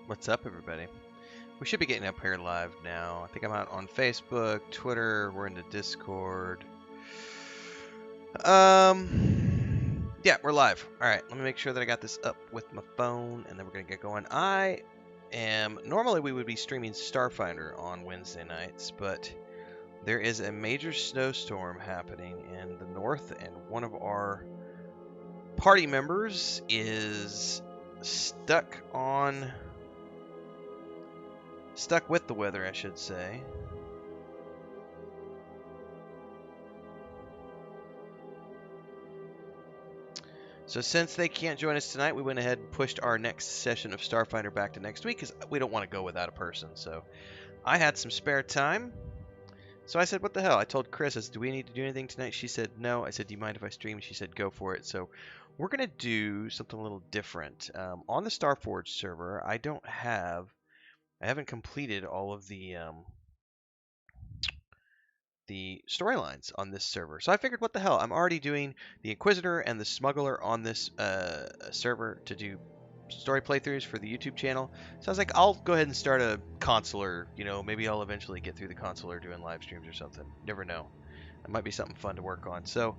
What's up, everybody? We should be getting up here live now. I think I'm out on Facebook, Twitter, we're into Discord. Yeah, we're live. Alright, let me make sure that I got this up with my phone, and then we're going to get going. Normally we would be streaming Starfinder on Wednesday nights, but there is a major snowstorm happening in the north, and one of our party members is stuck with the weather, I should say. So since they can't join us tonight, we went ahead and pushed our next session of Starfinder back to next week because we don't want to go without a person. So I had some spare time. So I said, what the hell? I told Chris, I said, do we need to do anything tonight? She said, no. I said, do you mind if I stream? She said, go for it. So we're going to do something a little different. On the Starforge server, I haven't completed all of the storylines on this server. So I figured, what the hell? I'm already doing the Inquisitor and the Smuggler on this server to do story playthroughs for the YouTube channel. So I was like, I'll go ahead and start a Consular. You know, maybe I'll eventually get through the Consular doing live streams or something. Never know. It might be something fun to work on. So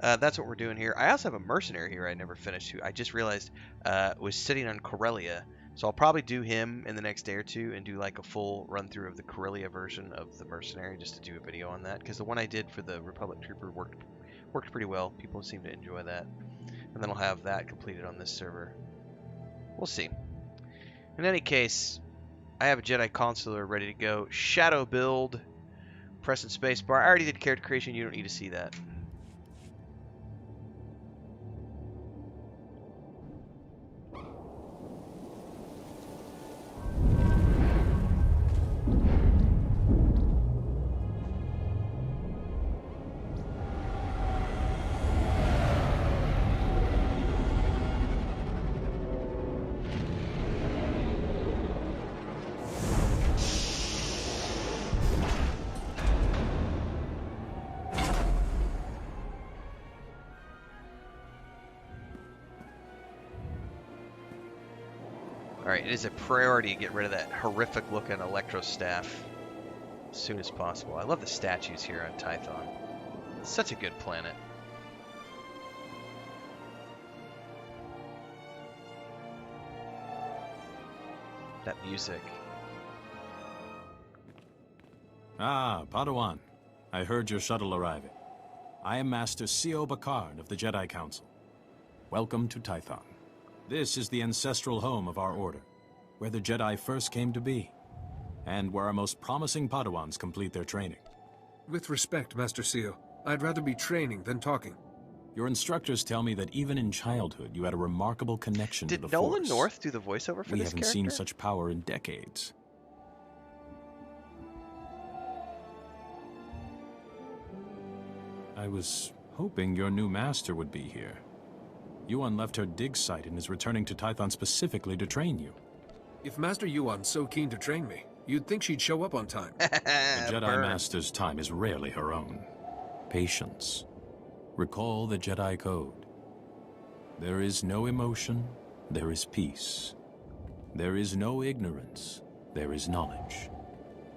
that's what we're doing here. I also have a mercenary here I never finished, who I just realized was sitting on Corellia. So I'll probably do him in the next day or two and do like a full run through of the Corellia version of the mercenary, just to do a video on that, because the one I did for the Republic Trooper worked pretty well. People seem to enjoy that. And then I'll have that completed on this server. We'll see. In any case, I have a Jedi Consular ready to go. Shadow build. Pressing spacebar. I already did character creation. You don't need to see that. Alright, it is a priority to get rid of that horrific looking Electro Staff as soon as possible. I love the statues here on Tython. It's such a good planet. That music. Ah, Padawan. I heard your shuttle arriving. I am Master C.O. Bakard of the Jedi Council. Welcome to Tython. This is the ancestral home of our order, where the Jedi first came to be, and where our most promising Padawans complete their training. With respect, Master Seal, I'd rather be training than talking. Your instructors tell me that even in childhood you had a remarkable connection to the Did Nolan Force. North do the voiceover for We this haven't character? seen such power in decades. I was hoping your new master would be here. Yuan left her dig site and is returning to Tython specifically to train you. If Master Yuan's so keen to train me, you'd think she'd show up on time. The Jedi Master's time is rarely her own. Patience. Recall the Jedi Code. There is no emotion, there is peace. There is no ignorance, there is knowledge.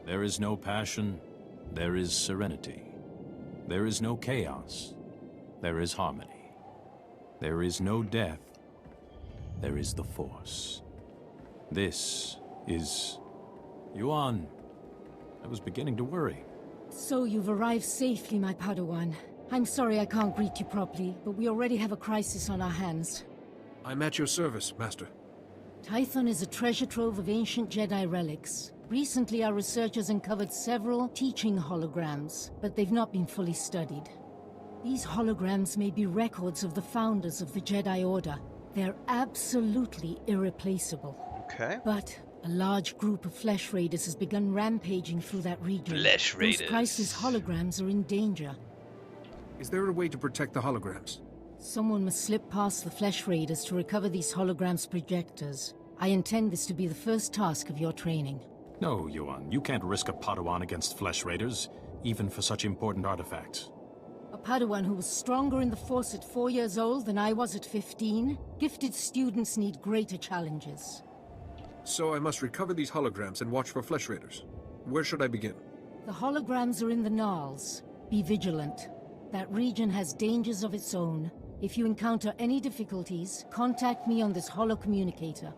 There is no passion, there is serenity. There is no chaos, there is harmony. There is no death, there is the Force. This is... Yuan, I was beginning to worry. So you've arrived safely, my Padawan. I'm sorry I can't greet you properly, but we already have a crisis on our hands. I'm at your service, Master. Tython is a treasure trove of ancient Jedi relics. Recently, our researchers uncovered several teaching holograms, but they've not been fully studied. These holograms may be records of the founders of the Jedi Order. They're absolutely irreplaceable. Okay. But a large group of Flesh Raiders has begun rampaging through that region. Flesh Raiders. Those priceless holograms are in danger. Is there a way to protect the holograms? Someone must slip past the Flesh Raiders to recover these holograms' projectors. I intend this to be the first task of your training. No, Yuan, you can't risk a Padawan against Flesh Raiders, even for such important artifacts. A Padawan who was stronger in the Force at 4 years old than I was at 15? Gifted students need greater challenges. So I must recover these holograms and watch for flesh raiders. Where should I begin? The holograms are in the Gnarls. Be vigilant. That region has dangers of its own. If you encounter any difficulties, contact me on this holocommunicator.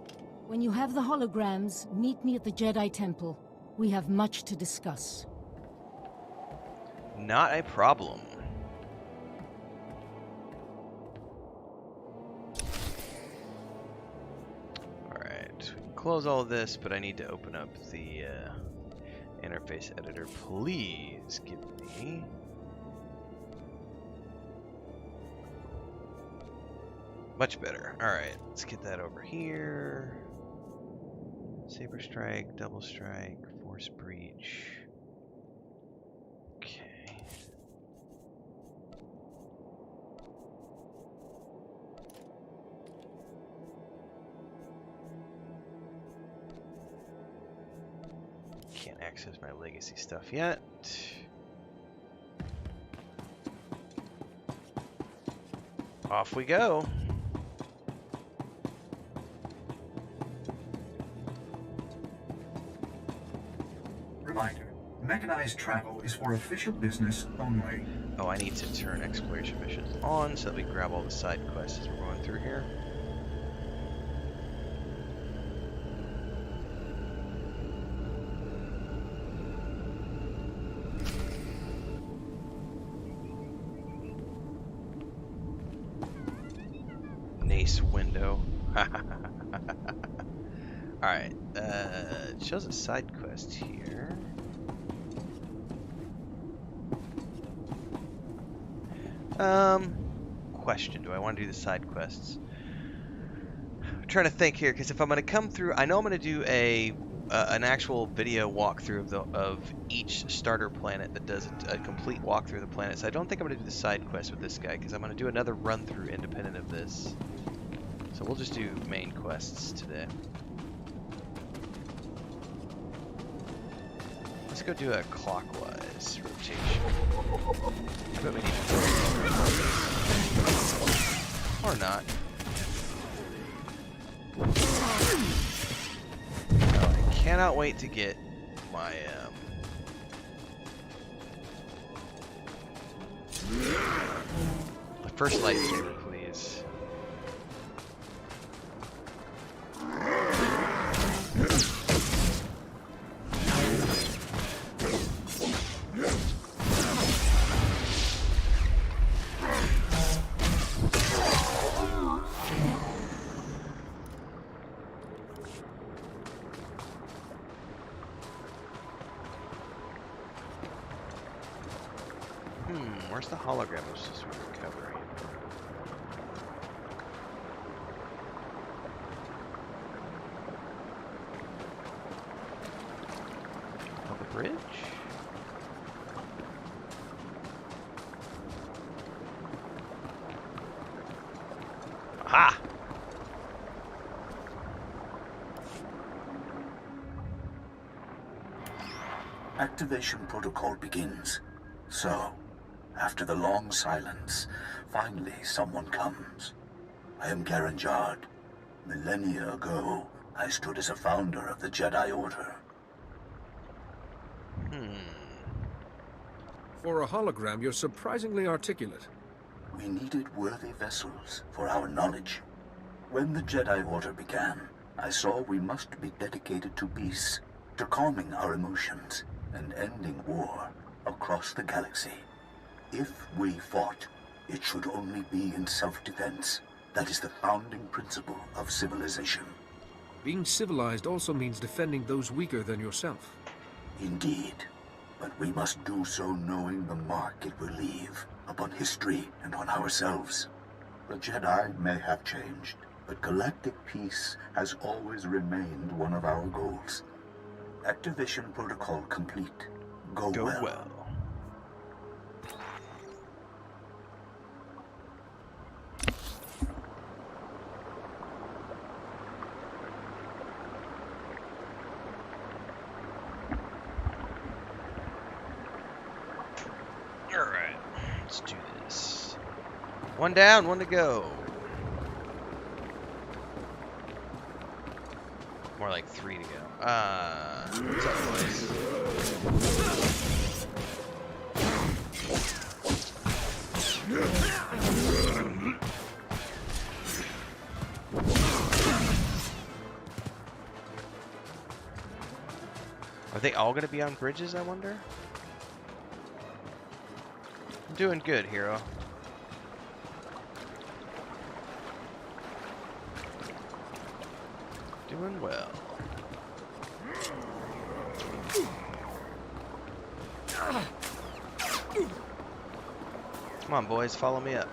When you have the holograms, meet me at the Jedi Temple. We have much to discuss. Not a problem. Alright, we can close all this, but I need to open up the interface editor. Please give me... Much better. Alright, let's get that over here. Saber strike, double strike, force breach. Okay. Can't access my legacy stuff yet. Off we go. Reminder, mechanized travel is for official business only. Oh, I need to turn exploration missions on so that we grab all the side quests as we're going through here. Nice window. Alright, it shows a side quest here. Question, do I want to do the side quests? I'm trying to think here, because if I'm going to come through, I know I'm going to do an actual video walkthrough of each starter planet that does a complete walkthrough of the planet, so I don't think I'm going to do the side quest with this guy, because I'm going to do another run-through independent of this. So we'll just do main quests today. Let's go do a clockwise rotation. I bet we need to... Or not. Oh, I cannot wait to get my the first lightsaber, please. Where's the hologram I was just recovering? On the bridge? Aha! Activation protocol begins. So, after the long silence, finally someone comes. I am Garen Jard. Millennia ago, I stood as a founder of the Jedi Order. For a hologram, you're surprisingly articulate. We needed worthy vessels for our knowledge. When the Jedi Order began, I saw we must be dedicated to peace, to calming our emotions, and ending war across the galaxy. If we fought, it should only be in self-defense. That is the founding principle of civilization. Being civilized also means defending those weaker than yourself. Indeed. But we must do so knowing the mark it will leave upon history and on ourselves. The Jedi may have changed, but galactic peace has always remained one of our goals. Activation protocol complete. Go well. Alright, let's do this. One down, one to go. More like 3 to go. What's up, boys? Are they all going to be on bridges, I wonder? I'm doing good, hero. Doing well. Come on, boys, follow me up.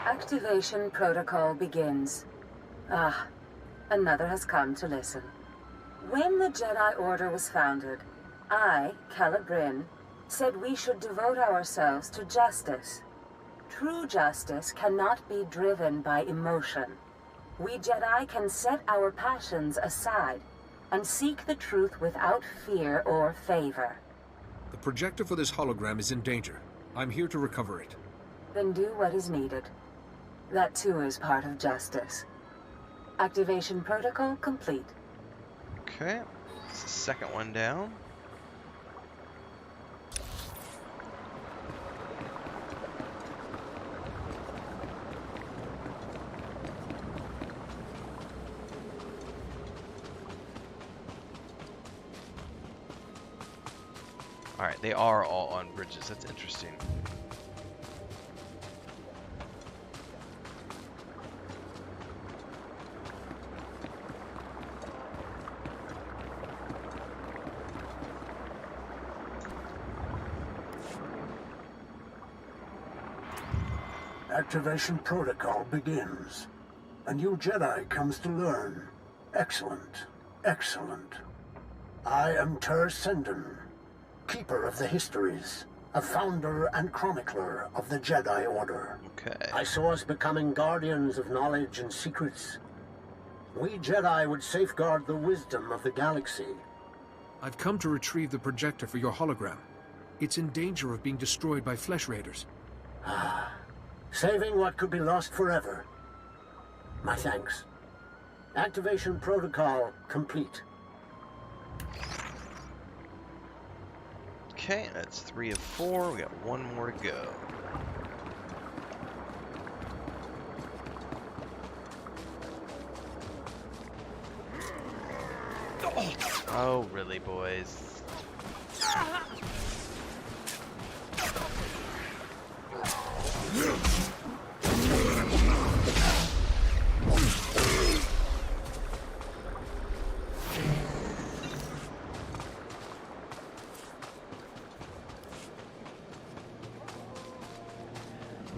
Activation protocol begins. Ah, another has come to listen. When the Jedi Order was founded, I, Calikori, said we should devote ourselves to justice. True justice cannot be driven by emotion. We Jedi can set our passions aside and seek the truth without fear or favor. The projector for this hologram is in danger. I'm here to recover it. Then do what is needed. That too is part of justice. Activation protocol complete. Okay, that's the second one down. Alright, they are all on bridges. That's interesting. Activation protocol begins. A new Jedi comes to learn. Excellent. Excellent. I am Ter Senden, Keeper of the Histories, a founder and chronicler of the Jedi Order. Okay. I saw us becoming guardians of knowledge and secrets. We Jedi would safeguard the wisdom of the galaxy. I've come to retrieve the projector for your hologram. It's in danger of being destroyed by flesh raiders. Saving what could be lost forever. My thanks. Activation protocol complete. Okay, that's 3 of 4. We got 1 more to go. Oh, really, boys?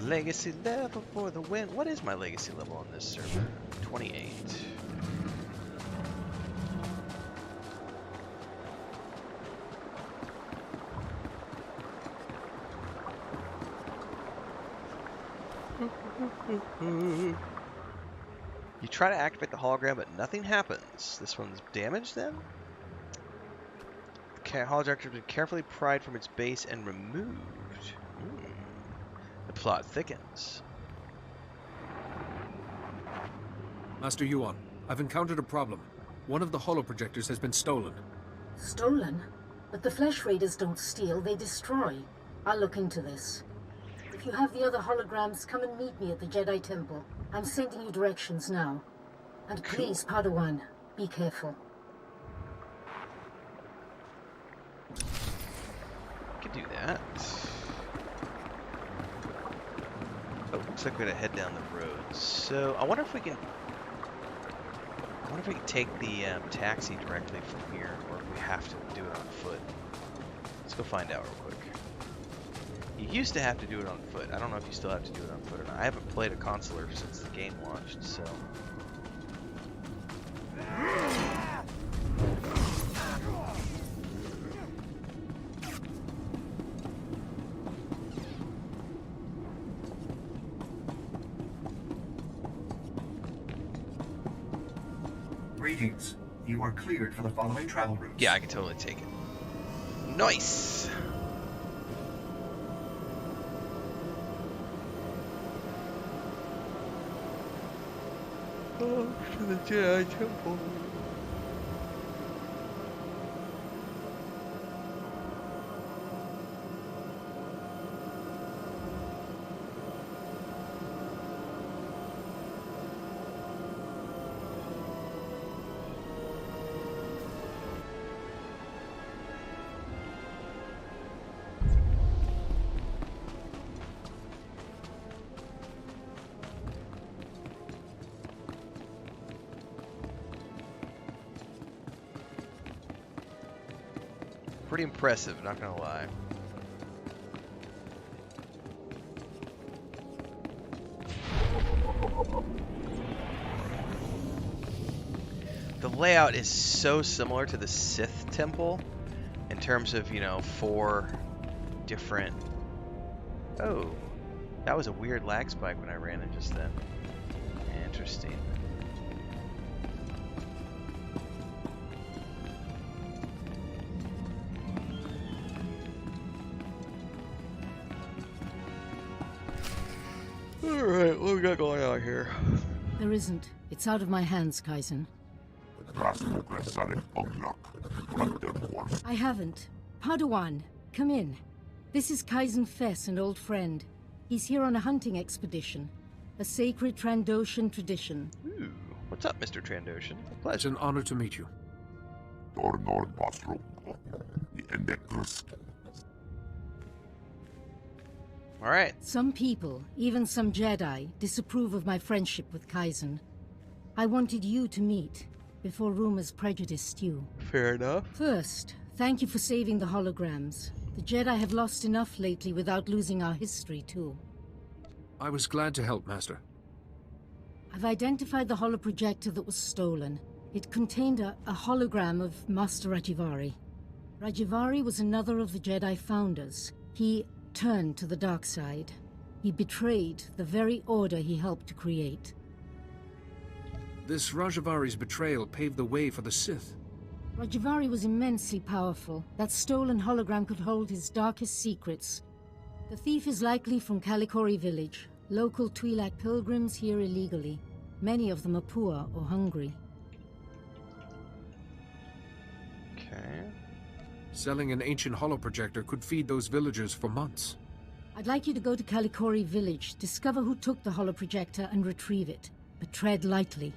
Legacy level for the win. What is my legacy level on this server? 28. You try to activate the hologram, but nothing happens. This one's damaged then? The hologram has been carefully pried from its base and removed. The plot thickens. Master Yuan, I've encountered a problem. One of the holoprojectors has been stolen. Stolen? But the flesh raiders don't steal, they destroy. I'll look into this. If you have the other holograms, come and meet me at the Jedi Temple. I'm sending you directions now. And please, Padawan, be careful. I can do that. Oh, looks like we're gonna head down the road. So I wonder if we can. I wonder if we can take the taxi directly from here, or if we have to do it on foot. Let's go find out real quick. You used to have to do it on foot. I don't know if you still have to do it on foot or not. I haven't played a consular since the game launched, so. Greetings. You are cleared for the following travel routes. Yeah, I can totally take it. Nice! Oh, to the Jedi Temple. Pretty impressive, not gonna lie. The layout is so similar to the Sith Temple in terms of, you know, 4 different... Oh, that was a weird lag spike when I ran it just then. Interesting. Alright, what we got going on here? There isn't. It's out of my hands, Kaizen. I haven't. Padawan, come in. This is Kaizen Fes, an old friend. He's here on a hunting expedition. A sacred Trandoshan tradition. Ooh, what's up, Mr. Trandoshan? A It's pleasure. an honor to meet you. Alright. Some people, even some Jedi, disapprove of my friendship with Kaizen. I wanted you to meet, before rumors prejudiced you. Fair enough. First, thank you for saving the holograms. The Jedi have lost enough lately without losing our history, too. I was glad to help, Master. I've identified the holoprojector that was stolen. It contained a hologram of Master Rajivari. Rajivari was another of the Jedi founders. He turned to the dark side. He betrayed the very order he helped to create. This Rajavari's betrayal paved the way for the Sith. Rajivari was immensely powerful. That stolen hologram could hold his darkest secrets. The thief is likely from Calikori village. Local Twi'lek pilgrims here illegally. Many of them are poor or hungry. Okay. Selling an ancient holoprojector could feed those villagers for months. I'd like you to go to Calikori village, discover who took the holoprojector and retrieve it. But tread lightly.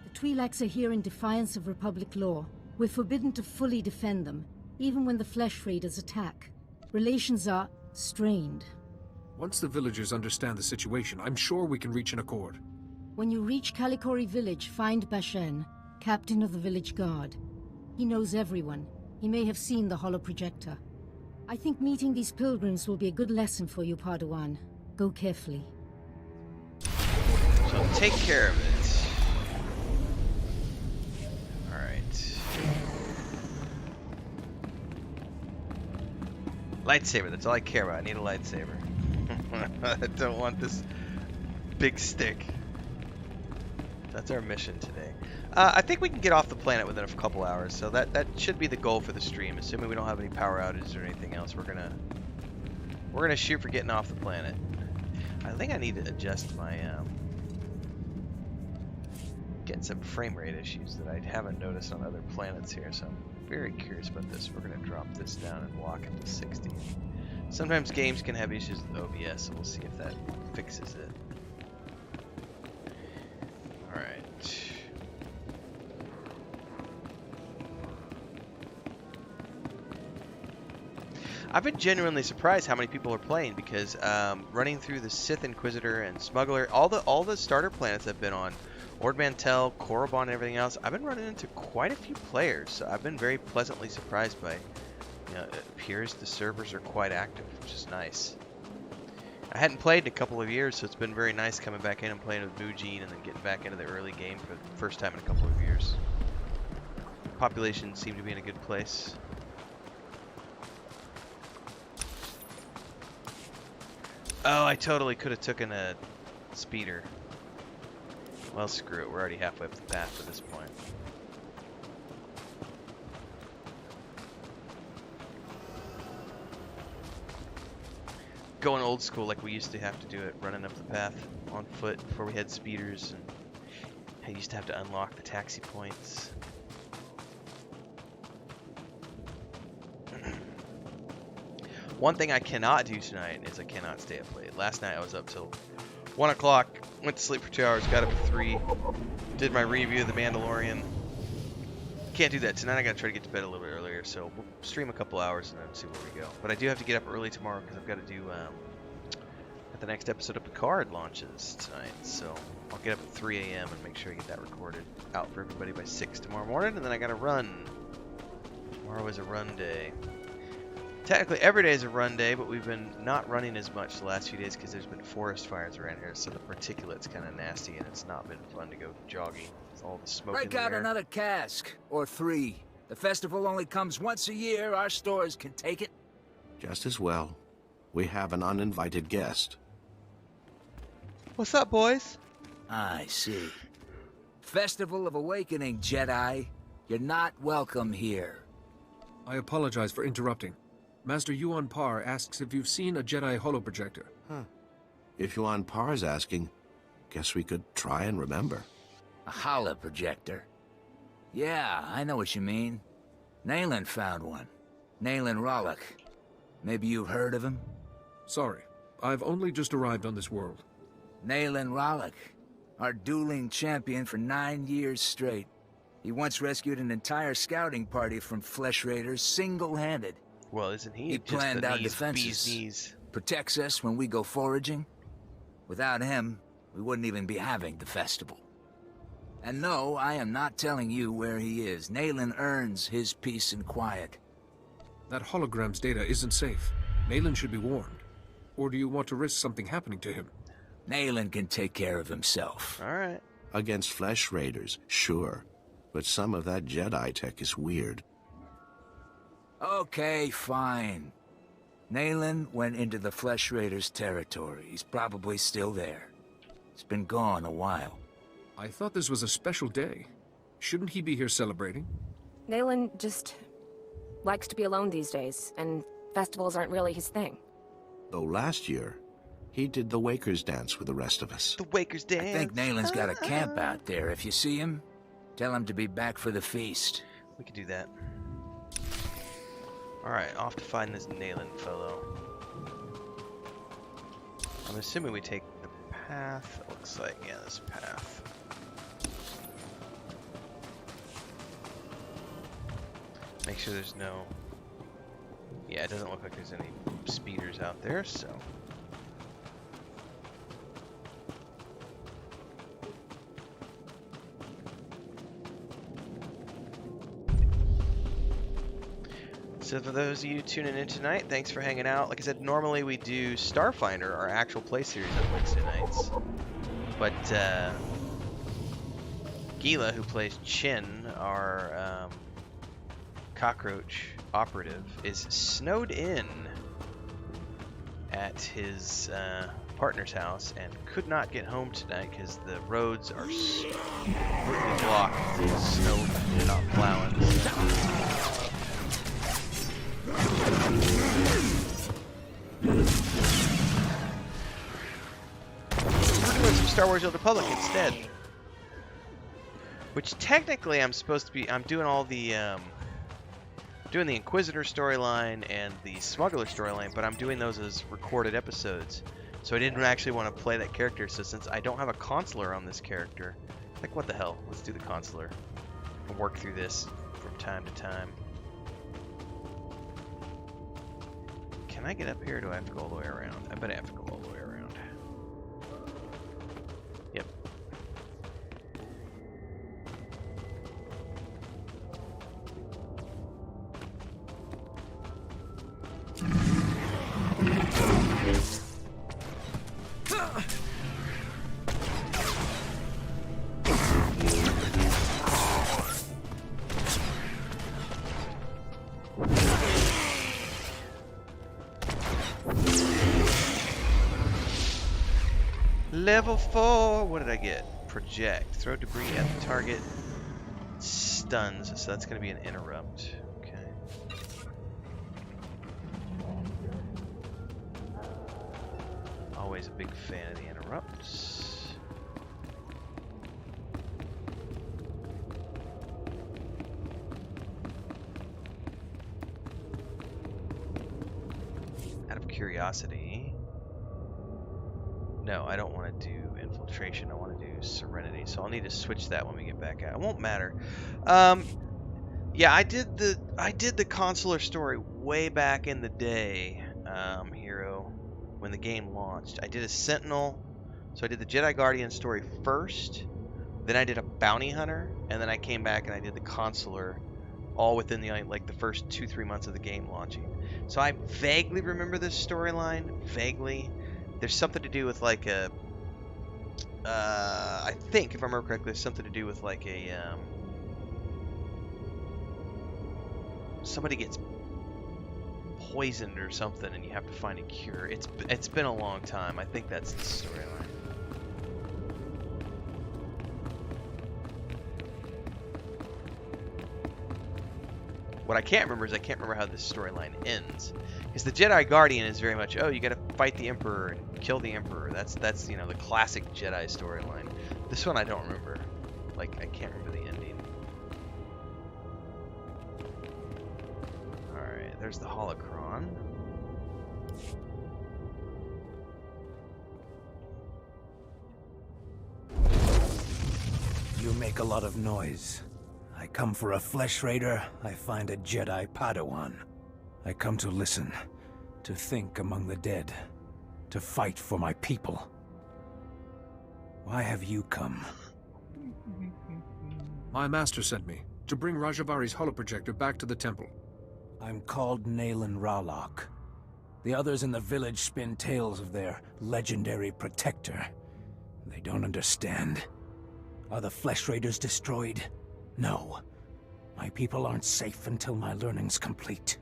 The Twi'leks are here in defiance of Republic law. We're forbidden to fully defend them, even when the Flesh Raiders attack. Relations are strained. Once the villagers understand the situation, I'm sure we can reach an accord. When you reach Calikori village, find Bashen, captain of the village guard. He knows everyone. He may have seen the holoprojector. I think meeting these pilgrims will be a good lesson for you, Padawan. Go carefully. So take care of it. Alright. Lightsaber, that's all I care about. I need a lightsaber. I don't want this big stick. That's our mission today. I think we can get off the planet within a couple hours, so that should be the goal for the stream. Assuming we don't have any power outages or anything else, we're gonna shoot for getting off the planet. I think I need to adjust my getting some frame rate issues that I haven't noticed on other planets here, so I'm very curious about this. We're gonna drop this down and lock it to 60. Sometimes games can have issues with OBS, so we'll see if that fixes it. Alright. I've been genuinely surprised how many people are playing because running through the Sith Inquisitor and Smuggler, all the starter planets I've been on, Ord Mantell, Korriban, and everything else, I've been running into quite a few players. So I've been very pleasantly surprised by, you know, it appears the servers are quite active, which is nice. I hadn't played in a couple of years, so it's been very nice coming back in and playing with Mujin and then getting back into the early game for the first time in a couple of years. Population seemed to be in a good place. Oh, I totally could have taken a speeder. Well, screw it. We're already halfway up the path at this point. going old school like we used to have to do it, running up the path on foot before we had speeders, and I used to have to unlock the taxi points. One thing I cannot do tonight is I cannot stay up late. Last night I was up till 1 o'clock, went to sleep for 2 hours, got up at 3, did my review of The Mandalorian. Can't do that tonight. I gotta try to get to bed a little bit earlier, so we'll stream a couple hours and then see where we go. But I do have to get up early tomorrow because I've got to do the next episode of Picard launches tonight. So I'll get up at 3 a.m. and make sure I get that recorded out for everybody by 6 tomorrow morning, and then I gotta run. Tomorrow is a run day. Technically every day is a run day, but we've been not running as much the last few days because there's been forest fires around here, so the particulate's kind of nasty and it's not been fun to go jogging. It's all the smoke in Break the out air. another cask, or 3. The festival only comes once a year. Our stores can take it. Just as well. We have an uninvited guest. What's up, boys? I see. Festival of Awakening, Jedi. You're not welcome here. I apologize for interrupting. Master Yuan Par asks if you've seen a Jedi holoprojector. Huh. If Yuan Par's asking, guess we could try and remember. A holoprojector. Yeah, I know what you mean. Nayland found one. Nayland Relic. Maybe you've heard of him? Sorry, I've only just arrived on this world. Nayland Relic. Our dueling champion for 9 years straight. He once rescued an entire scouting party from flesh raiders single-handed. Well, isn't he? He just planned the our bee's defenses. knees? Protects us when we go foraging. Without him, we wouldn't even be having the festival. And no, I am not telling you where he is. Nayland earns his peace and quiet. That hologram's data isn't safe. Nayland should be warned. Or do you want to risk something happening to him? Nayland can take care of himself. All right. Against flesh raiders, sure. But some of that Jedi tech is weird. Okay, fine. Nayland went into the flesh raiders' territory. He's probably still there. He's been gone a while. I thought this was a special day. Shouldn't he be here celebrating? Nayland just likes to be alone these days, and festivals aren't really his thing. Though last year, he did the Waker's Dance with the rest of us. The Waker's Dance. I think Nayland's got a camp out there. If you see him, tell him to be back for the feast. We could do that. Alright, off to find this Nayland fellow. I'm assuming we take the path. It looks like, yeah, this path. Make sure there's no... Yeah, it doesn't look like there's any speeders out there, so... So for those of you tuning in tonight, thanks for hanging out. Like I said, normally we do Starfinder, our actual play series on Wednesday nights. But Gila, who plays Chin, our cockroach operative, is snowed in at his partner's house and could not get home tonight because the roads are completely blocked with snow not plowing. We're doing some Star Wars: The Old Republic instead. Which technically I'm doing all the, doing the Inquisitor storyline and the Smuggler storyline, but I'm doing those as recorded episodes. So I didn't actually want to play that character, so since I don't have a consular on this character, like what the hell, let's do the consular and work through this from time to time. Can I get up here or do I have to go all the way around? I bet I have to go all the way around. Yep. Level 4, what did I get? Project. Throw debris at the target. Stuns, so that's going to be an interrupt. Okay. always a big fan of the interrupts. Out of curiosity. No, I don't want to do infiltration. I want to do serenity. So I'll need to switch that when we get back out. It won't matter. Yeah, I did the consular story way back in the day, Hero, when the game launched. I did a Sentinel, so I did the Jedi Guardian story first, then I did a Bounty Hunter, and then I came back and I did the consular, all within the like the first 2-3 months of the game launching. So I vaguely remember this storyline, vaguely. There's something to do with like a, I think if I remember correctly, there's something to do with like a, somebody gets poisoned or something and you have to find a cure. It's been a long time. I think that's the storyline. What I can't remember is I can't remember how this storyline ends. Because the Jedi Guardian is very much, oh, you gotta fight the Emperor and kill the Emperor. That's you know, the classic Jedi storyline. This one I don't remember. Like, I can't remember the ending. Alright, there's the holocron. You make a lot of noise. I come for a flesh raider, I find a Jedi Padawan. I come to listen, to think among the dead, to fight for my people. Why have you come? My master sent me, to bring Rajavari's holoprojector back to the temple. I'm called Nayland Ralok. The others in the village spin tales of their legendary protector. They don't understand. Are the flesh raiders destroyed? No. My people aren't safe until my learning's complete.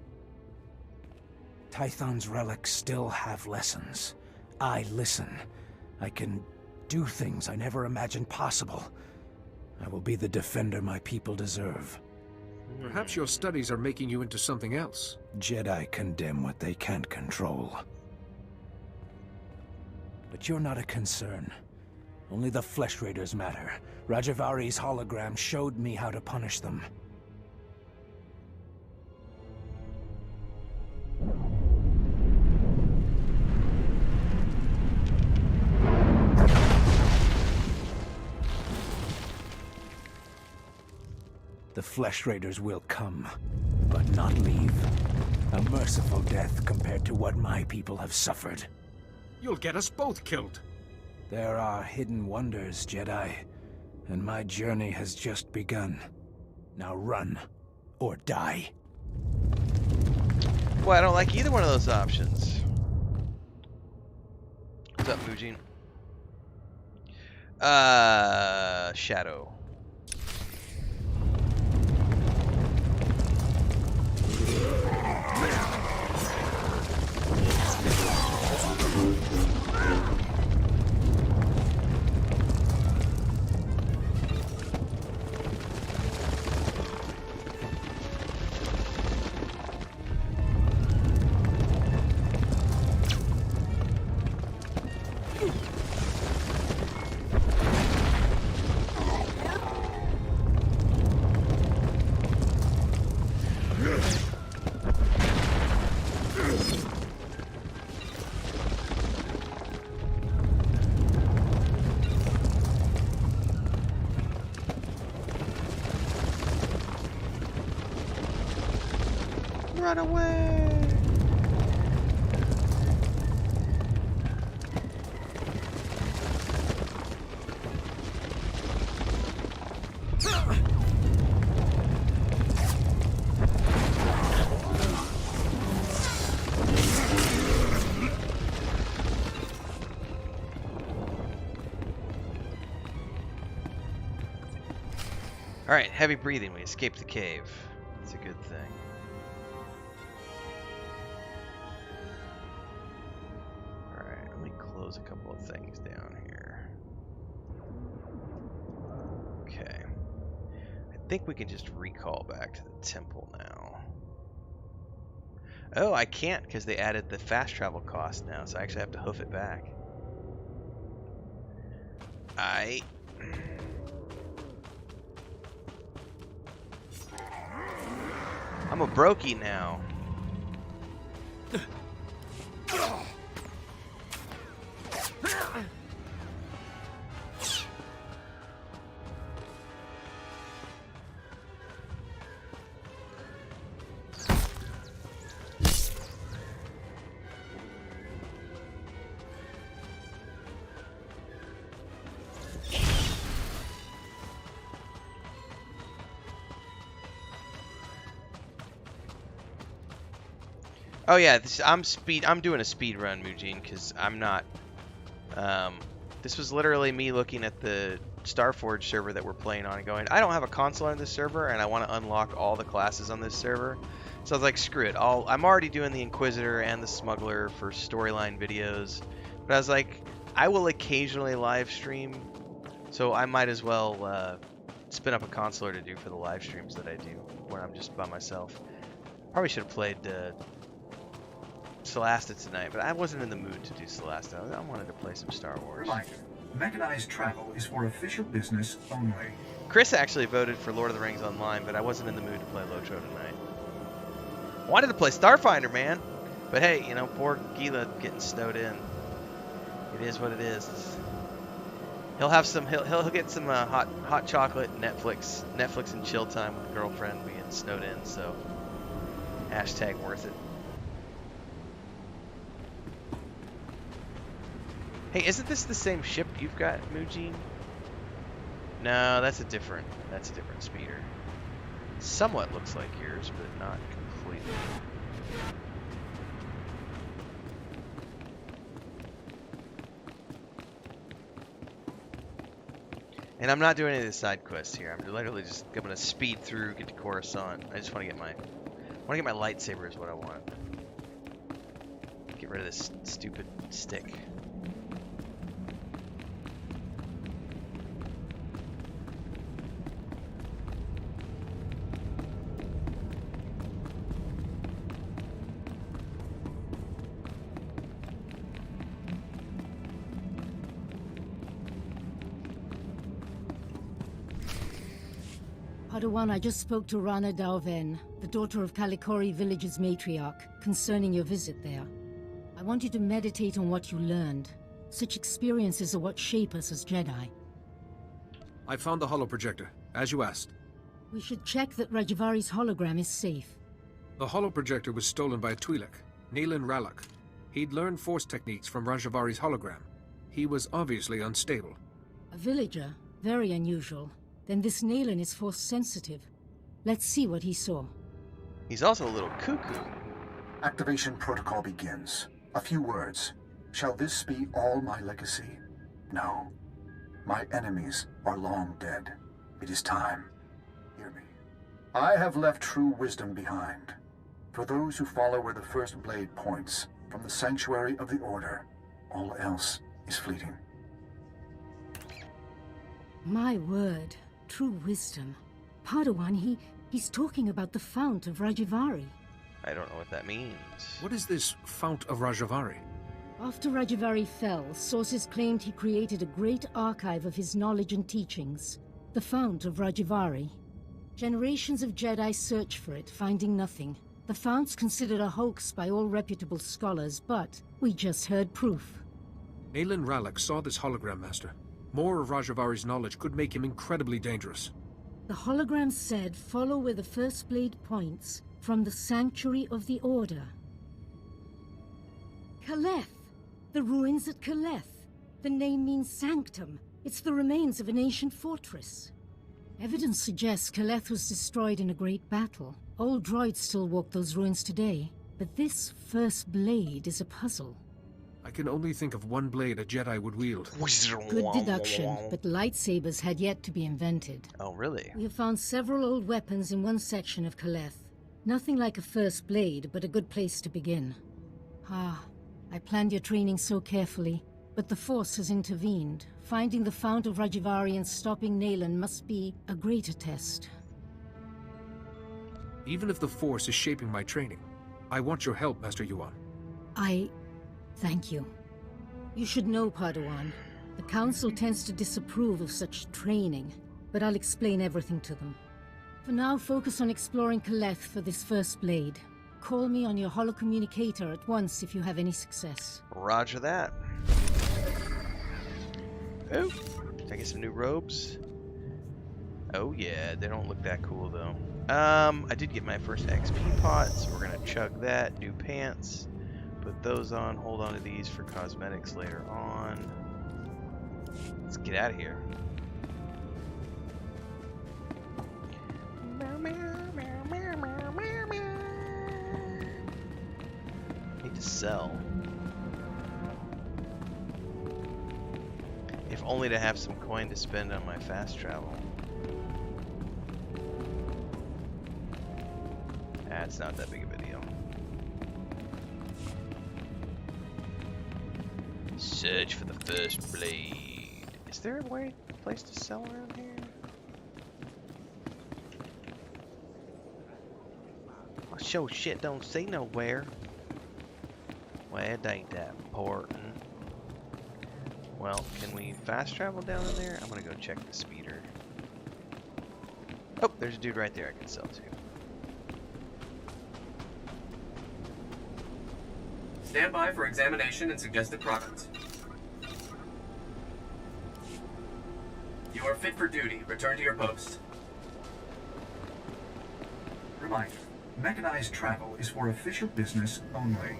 Tython's relics still have lessons. I listen. I can do things I never imagined possible. I will be the defender my people deserve. Perhaps your studies are making you into something else. Jedi condemn what they can't control. But you're not a concern. Only the flesh raiders matter. Rajavari's hologram showed me how to punish them. The flesh raiders will come, but not leave. A merciful death compared to what my people have suffered. You'll get us both killed. There are hidden wonders, Jedi, and my journey has just begun. Now run, or die. Well, I don't like either one of those options. What's up, Mujin? Shadow. Run away! Alright, heavy breathing. We escaped the cave. That's a good thing. Alright, let me close a couple of things down here. Okay. I think we can just recall back to the temple now. Oh, I can't because they added the fast travel cost now, so I actually have to hoof it back. I'm a brokey now. Oh yeah, I'm doing a speed run, Mujin, because I'm not. This was literally me looking at the Starforge server that we're playing on and going, I don't have a console on this server, and I want to unlock all the classes on this server. So I was like, screw it. I'm already doing the Inquisitor and the Smuggler for storyline videos, but I was like, I will occasionally live stream, so I might as well spin up a consular to do for the live streams that I do when I'm just by myself. Probably should have played Celasta tonight, but I wasn't in the mood to do Celasta. I wanted to play some Star Wars. Reminder, mechanized travel is for official business only. Chris actually voted for Lord of the Rings Online, but I wasn't in the mood to play Lotro tonight. I wanted to play Starfinder, man. But hey, you know, poor Gila getting snowed in. It is what it is. He'll have some. He'll get some hot chocolate, Netflix and chill time with girlfriend being snowed in. So hashtag worth it. Hey, isn't this the same ship you've got, Mujin? No, that's a different speeder. Somewhat looks like yours, but not completely. And I'm not doing any of the side quests here. I'm literally just gonna speed through, get to Coruscant. I just want to get my lightsaber is what I want. Get rid of this stupid stick. Padawan, I just spoke to Rana Dalven, the daughter of Calikori village's matriarch, concerning your visit there. I want you to meditate on what you learned. Such experiences are what shape us as Jedi. I found the holoprojector, as you asked. We should check that Rajivari's hologram is safe. The holoprojector was stolen by a Twi'lek, Naylan Ralak. He'd learned force techniques from Rajivari's hologram. He was obviously unstable. A villager? Very unusual. Then this Naylan is force sensitive. Let's see what he saw. He's also a little cuckoo. Activation protocol begins. A few words. Shall this be all my legacy? No. My enemies are long dead. It is time. Hear me. I have left true wisdom behind. For those who follow where the first blade points, from the sanctuary of the Order, all else is fleeting. My word. True wisdom. Padawan, he's talking about the Fount of Rajivari. I don't know what that means. What is this Fount of Rajivari? After Rajivari fell, sources claimed he created a great archive of his knowledge and teachings. The Fount of Rajivari. Generations of Jedi search for it, finding nothing. The Fount's considered a hoax by all reputable scholars, but we just heard proof. Naylan Ralak saw this hologram, Master. More of Rajivari's knowledge could make him incredibly dangerous. The hologram said, follow where the first blade points, from the sanctuary of the Order. Kaleth! The ruins at Kaleth. The name means sanctum. It's the remains of an ancient fortress. Evidence suggests Kaleth was destroyed in a great battle. Old droids still walk those ruins today, but this first blade is a puzzle. I can only think of one blade a Jedi would wield. Good deduction, but lightsabers had yet to be invented. Oh, really? We have found several old weapons in one section of Kaleth. Nothing like a first blade, but a good place to begin. I planned your training so carefully, but the Force has intervened. Finding the Fount of Rajivari and stopping Naylan must be a greater test. Even if the Force is shaping my training, I want your help, Master Yuan. Thank you. You should know, Padawan. The Council tends to disapprove of such training, but I'll explain everything to them. For now, focus on exploring Caleth for this first blade. Call me on your holocommunicator at once if you have any success. Roger that. Oh, did I get some new robes? Oh yeah, they don't look that cool though. I did get my first XP pot, so we're gonna chug that. New pants. Put those on. Hold on to these for cosmetics later on. Let's get out of here. Need to sell. If only to have some coin to spend on my fast travel. It's not that big of a deal. Search for the first blade. Is there a place to sell around here? I sure shit don't see nowhere. Well, it ain't that important. Well, can we fast travel down in there? I'm gonna go check the speeder. Oh, there's a dude right there I can sell to. Stand by for examination and suggested product. You are fit for duty. Return to your post. Reminder, mechanized travel is for official business only.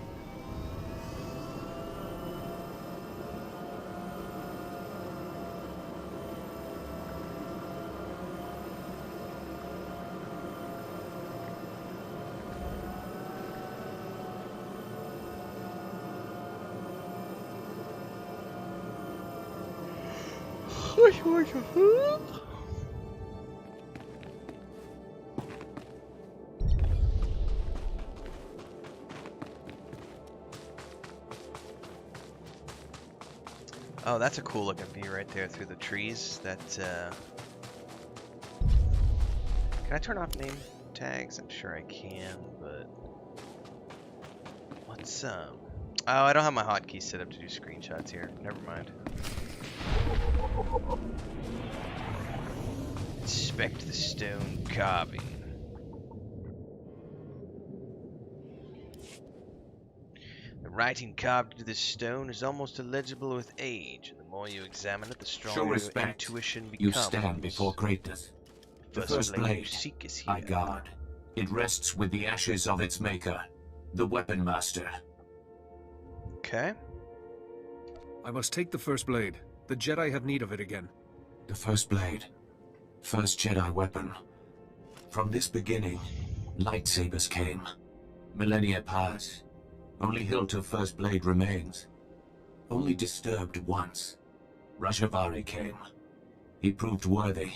Oh, that's a cool looking view right there through the trees. That can I turn off name tags? I'm sure I can, but let's oh, I don't have my hotkeys set up to do screenshots here. Never mind. Inspect the stone carving. The writing carved into this stone is almost illegible with age, and the more you examine it, the stronger your intuition becomes. You stand before greatness. The first blade you seek is here. I guard. It rests with the ashes of its maker, the Weapon Master. Okay. I must take the first blade. The Jedi have need of it again. The first blade. First Jedi weapon. From this beginning, lightsabers came. Millennia pass. Only hilt of first blade remains. Only disturbed once. Rajivari came. He proved worthy.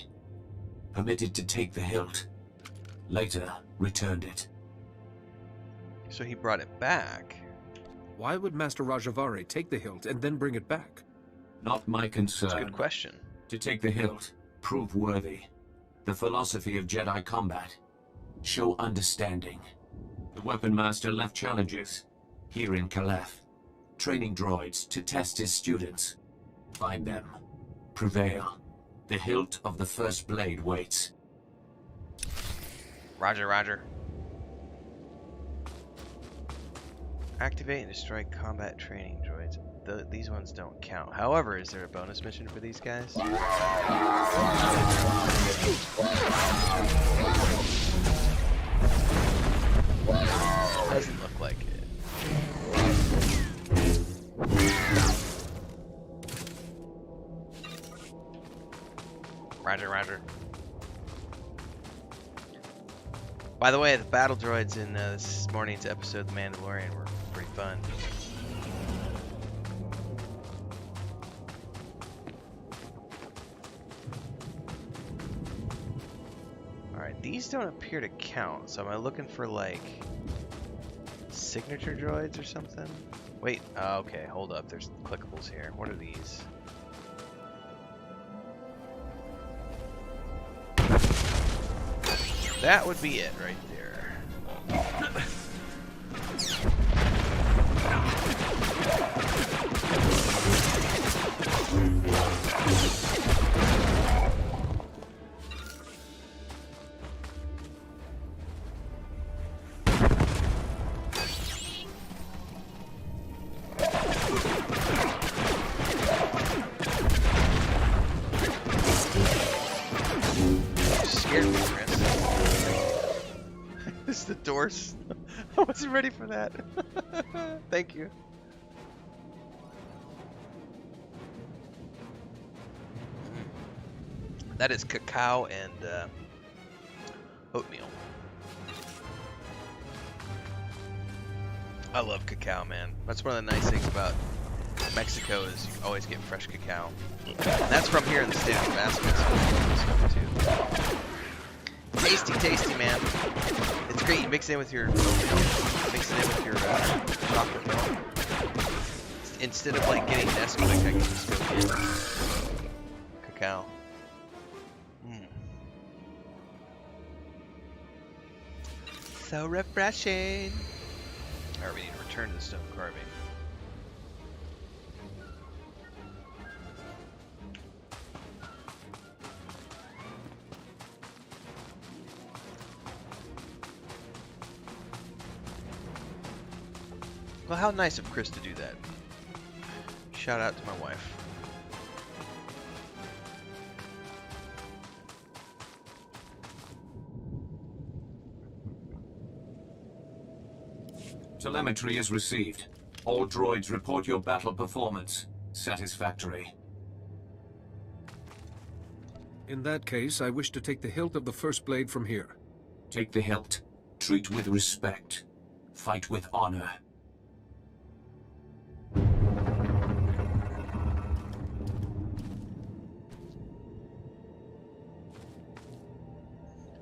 Permitted to take the hilt. Later, returned it. So he brought it back. Why would Master Rajivari take the hilt and then bring it back? Not my concern. That's a good question. To take the hilt, prove worthy. The philosophy of Jedi combat. Show understanding. The Weapon Master left challenges. Here in Caleth. Training droids to test his students. Find them. Prevail. The hilt of the first blade waits. Roger, roger. Activate and destroy combat training droids. These ones don't count. However, is there a bonus mission for these guys? Doesn't look like it. Roger, roger. By the way, the battle droids in this morning's episode of The Mandalorian were pretty fun. Alright, these don't appear to count, so am I looking for, like, signature droids or something? Wait, okay, hold up, there's clickables here. What are these? That would be it right there. Notice the doors. I wasn't ready for that. Thank you. That is cacao and oatmeal. I love cacao, man. That's one of the nice things about Mexico is you always get fresh cacao. And that's from here in the state of Tabasco. Too. Tasty, tasty, man. It's great. You mix it in with your oatmeal. Mix it in with your chocolate milk. Instead of like getting Nesquik, I can just go get cacao. So refreshing. Alright, we need to return to the stone carving. Well, how nice of Chris to do that. Shout out to my wife. Telemetry is received. All droids report your battle performance. Satisfactory. In that case, I wish to take the hilt of the first blade from here. Take the hilt. Treat with respect. Fight with honor.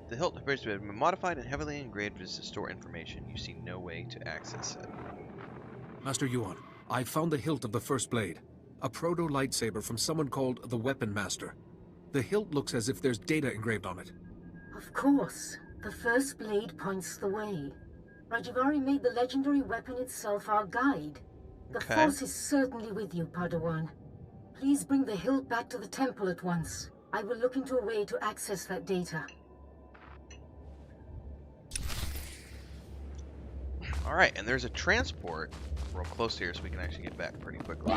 The hilt appears to have been modified and heavily engraved to store information. You see no way to access it. Master Yuan, I found the hilt of the first blade. A proto-lightsaber from someone called the Weapon Master. The hilt looks as if there's data engraved on it. Of course. The first blade points the way. Rajivari made the legendary weapon itself our guide. The Force is certainly with you, Padawan. Please bring the hilt back to the temple at once. I will look into a way to access that data. Alright, and there's a transport real close here so we can actually get back pretty quickly.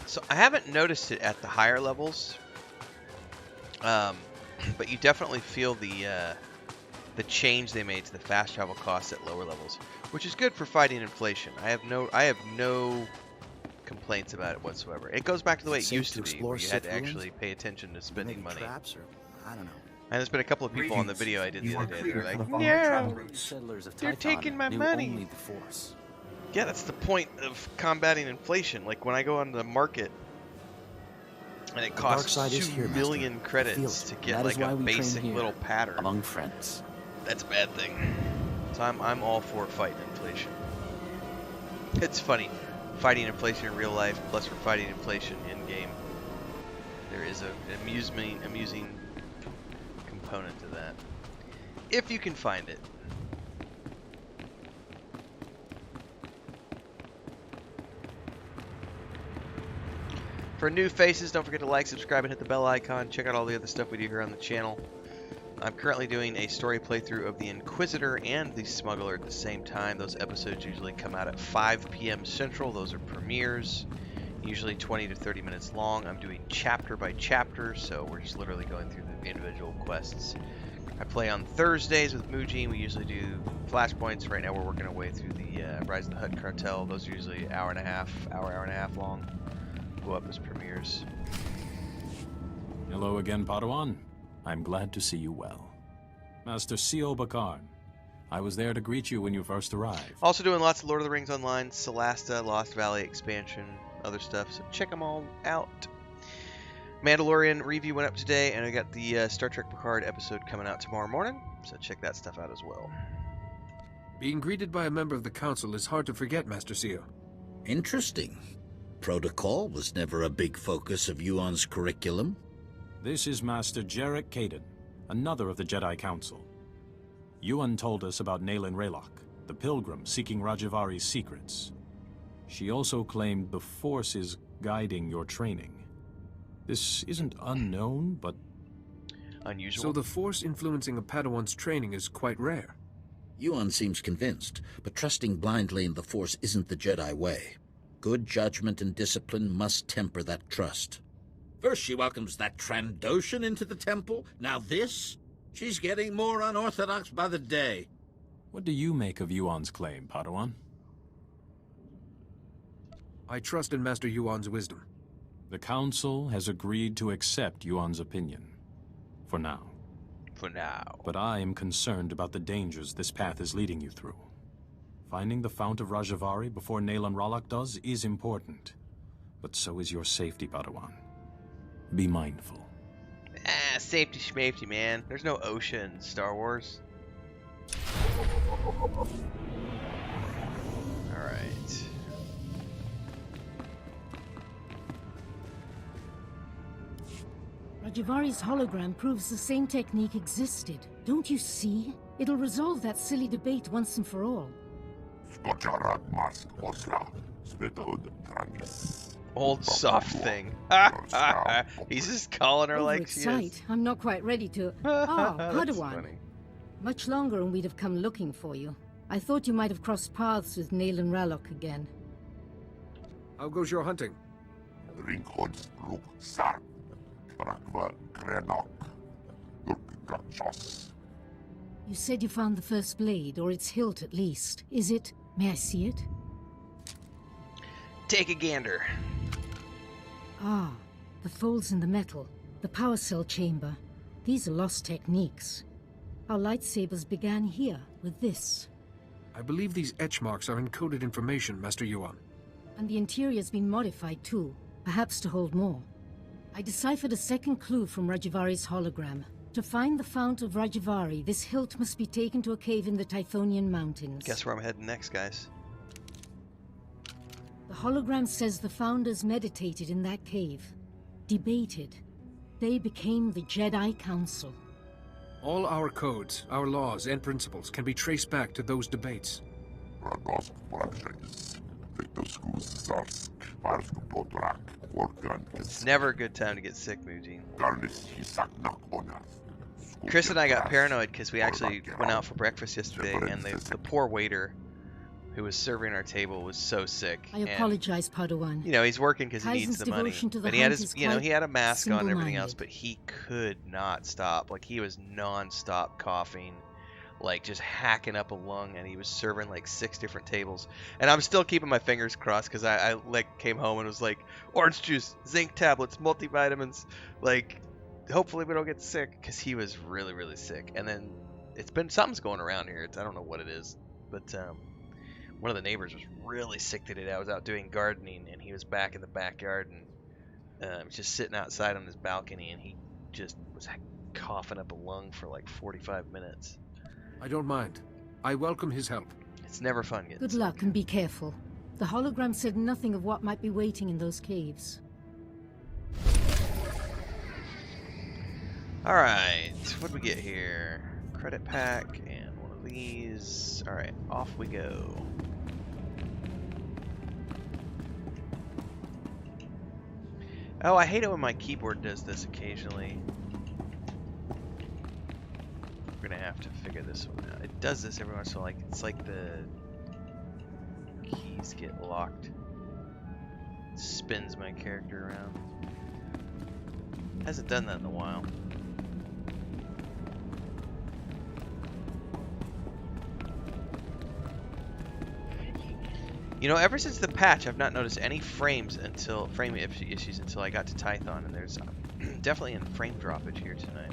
So I haven't noticed it at the higher levels, but you definitely feel the change they made to the fast travel costs at lower levels, which is good for fighting inflation. I have no complaints about it whatsoever. It goes back to the way it used to be, where you had to actually pay attention to spending money. Traps or, I don't know. And there's been a couple of people on the video I did the other day that were like, no, they're taking my money. Only the Force. Yeah, that's the point of combating inflation. Like when I go on the market and it costs 2 million credits to get like a basic little pattern among friends. That's a bad thing. So I'm all for fighting inflation. It's funny, fighting inflation in real life plus we're fighting inflation in game. There is an amusing component to that, if you can find it. For new faces, don't forget to like, subscribe, and hit the bell icon. Check out all the other stuff we do here on the channel. I'm currently doing a story playthrough of the Inquisitor and the Smuggler at the same time. Those episodes usually come out at 5 p.m. Central. Those are premieres, usually 20 to 30 minutes long. I'm doing chapter by chapter, so we're just literally going through the individual quests. I play on Thursdays with Muji. We usually do flashpoints. Right now we're working our way through the Rise of the Hutt Cartel. Those are usually an hour and a half long. Go up as premieres. Hello again, Padawan. I'm glad to see you well. Master C.O. Bakarn, I was there to greet you when you first arrived. Also doing lots of Lord of the Rings Online, Celasta, Lost Valley expansion, other stuff, so check them all out. Mandalorian review went up today, and I got the Star Trek Picard episode coming out tomorrow morning, so check that stuff out as well. Being greeted by a member of the Council is hard to forget, Master Seal. Interesting. Protocol was never a big focus of Yuan's curriculum. This is Master Jarek Kaden, another of the Jedi Council. Yuan told us about Naylin Raylock, the pilgrim seeking Rajivari's secrets. She also claimed the Force is guiding your training. This isn't unknown, but... unusual. So the Force influencing a Padawan's training is quite rare. Yuan seems convinced, but trusting blindly in the Force isn't the Jedi way. Good judgment and discipline must temper that trust. First she welcomes that Trandoshan into the temple, now this? She's getting more unorthodox by the day. What do you make of Yuan's claim, Padawan? I trust in Master Yuan's wisdom. The Council has agreed to accept Yuan's opinion. For now. For now. But I am concerned about the dangers this path is leading you through. Finding the Fount of Rajivari before Nayland Ralloc does is important. But so is your safety, Padawan. Be mindful. Ah, safety schmafety, man. There's no ocean in Star Wars. Alright. Rajivari's hologram proves the same technique existed. Don't you see? It'll resolve that silly debate once and for all. Old soft thing. He's just calling her like she is. I'm not quite ready to... Padawan. Much longer and we'd have come looking for you. I thought you might have crossed paths with Nayland Ralloc again. How goes your hunting? You said you found the first blade, or its hilt at least. Is it... May I see it? Take a gander. Ah, the folds in the metal. The power cell chamber. These are lost techniques. Our lightsabers began here, with this. I believe these etch marks are encoded information, Master Yuan. And the interior's been modified too, perhaps to hold more. I deciphered a second clue from Rajivari's hologram. To find the Fount of Rajivari, this hilt must be taken to a cave in the Tythonian Mountains. Guess where I'm heading next, guys. The hologram says the Founders meditated in that cave. Debated. They became the Jedi Council. All our codes, our laws, and principles can be traced back to those debates. It's never a good time to get sick, Mujin. Chris and I got paranoid because we actually went out for breakfast yesterday, and the poor waiter who was serving our table was so sick. I apologize, Padawan. You know, he's working because he needs the money. And he had his, he had a mask on and everything else, but he could not stop. Like, he was non-stop coughing, like just hacking up a lung, and he was serving like 6 different tables. And I'm still keeping my fingers crossed because I like came home and was like, orange juice, zinc tablets, multivitamins, like hopefully we don't get sick, because he was really, really sick. And then something's going around here. I don't know what it is, but one of the neighbors was really sick today. I was out doing gardening, and he was back in the backyard, and just sitting outside on his balcony, and he just was coughing up a lung for like 45 minutes. I don't mind. I welcome his help. It's never fun getting Good sick. luck and be careful. The hologram said nothing of what might be waiting in those caves. Alright, what do we get here? Credit pack and one of these. Alright, off we go. Oh, I hate it when my keyboard does this occasionally. We're gonna have to figure this one out. It does this every once in a while. It's like the keys get locked. It spins my character around. Hasn't done that in a while. You know, ever since the patch, I've not noticed any frame issues until I got to Tython, and there's definitely a frame droppage here tonight.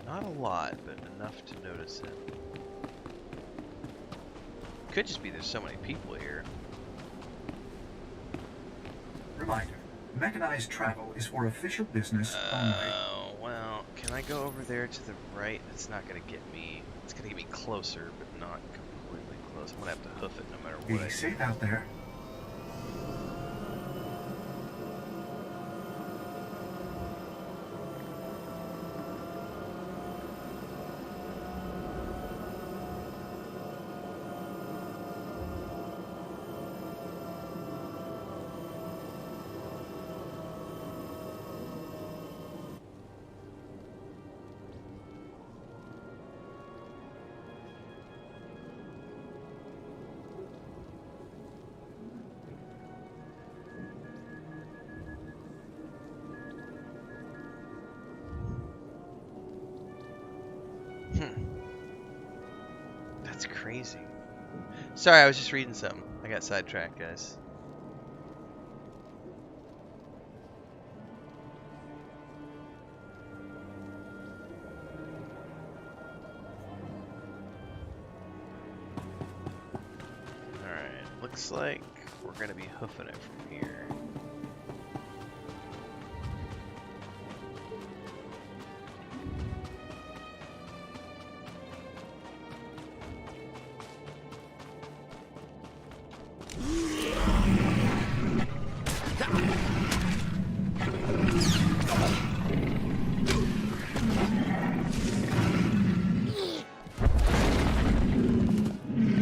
Not a lot, but enough to notice it. Could just be there's so many people here. Reminder, mechanized travel is for official business only. Oh, well, can I go over there to the right? It's not going to get me, it's going to get me closer, but not completely close. I'm going to have to hoof it no matter what. Be safe out there. That's crazy. Sorry, I was just reading something. I got sidetracked, guys. Alright, looks like we're gonna be hoofing it from here.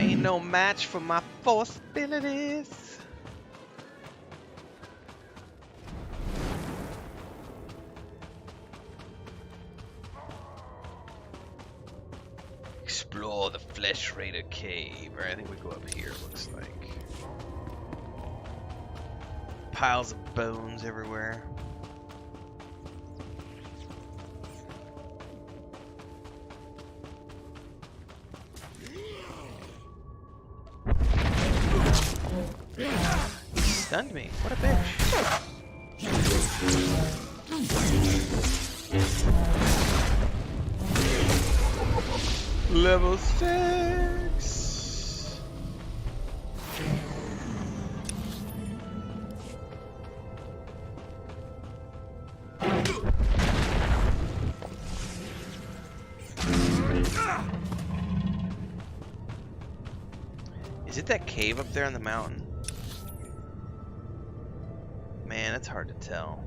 Ain't no match for my force abilities. Explore the Flesh Raider cave. Or I think we go up here, it looks like. Piles of bones everywhere. He stunned me. What a bitch. Level 6. Is it that cave up there on the mountain? Man, it's hard to tell.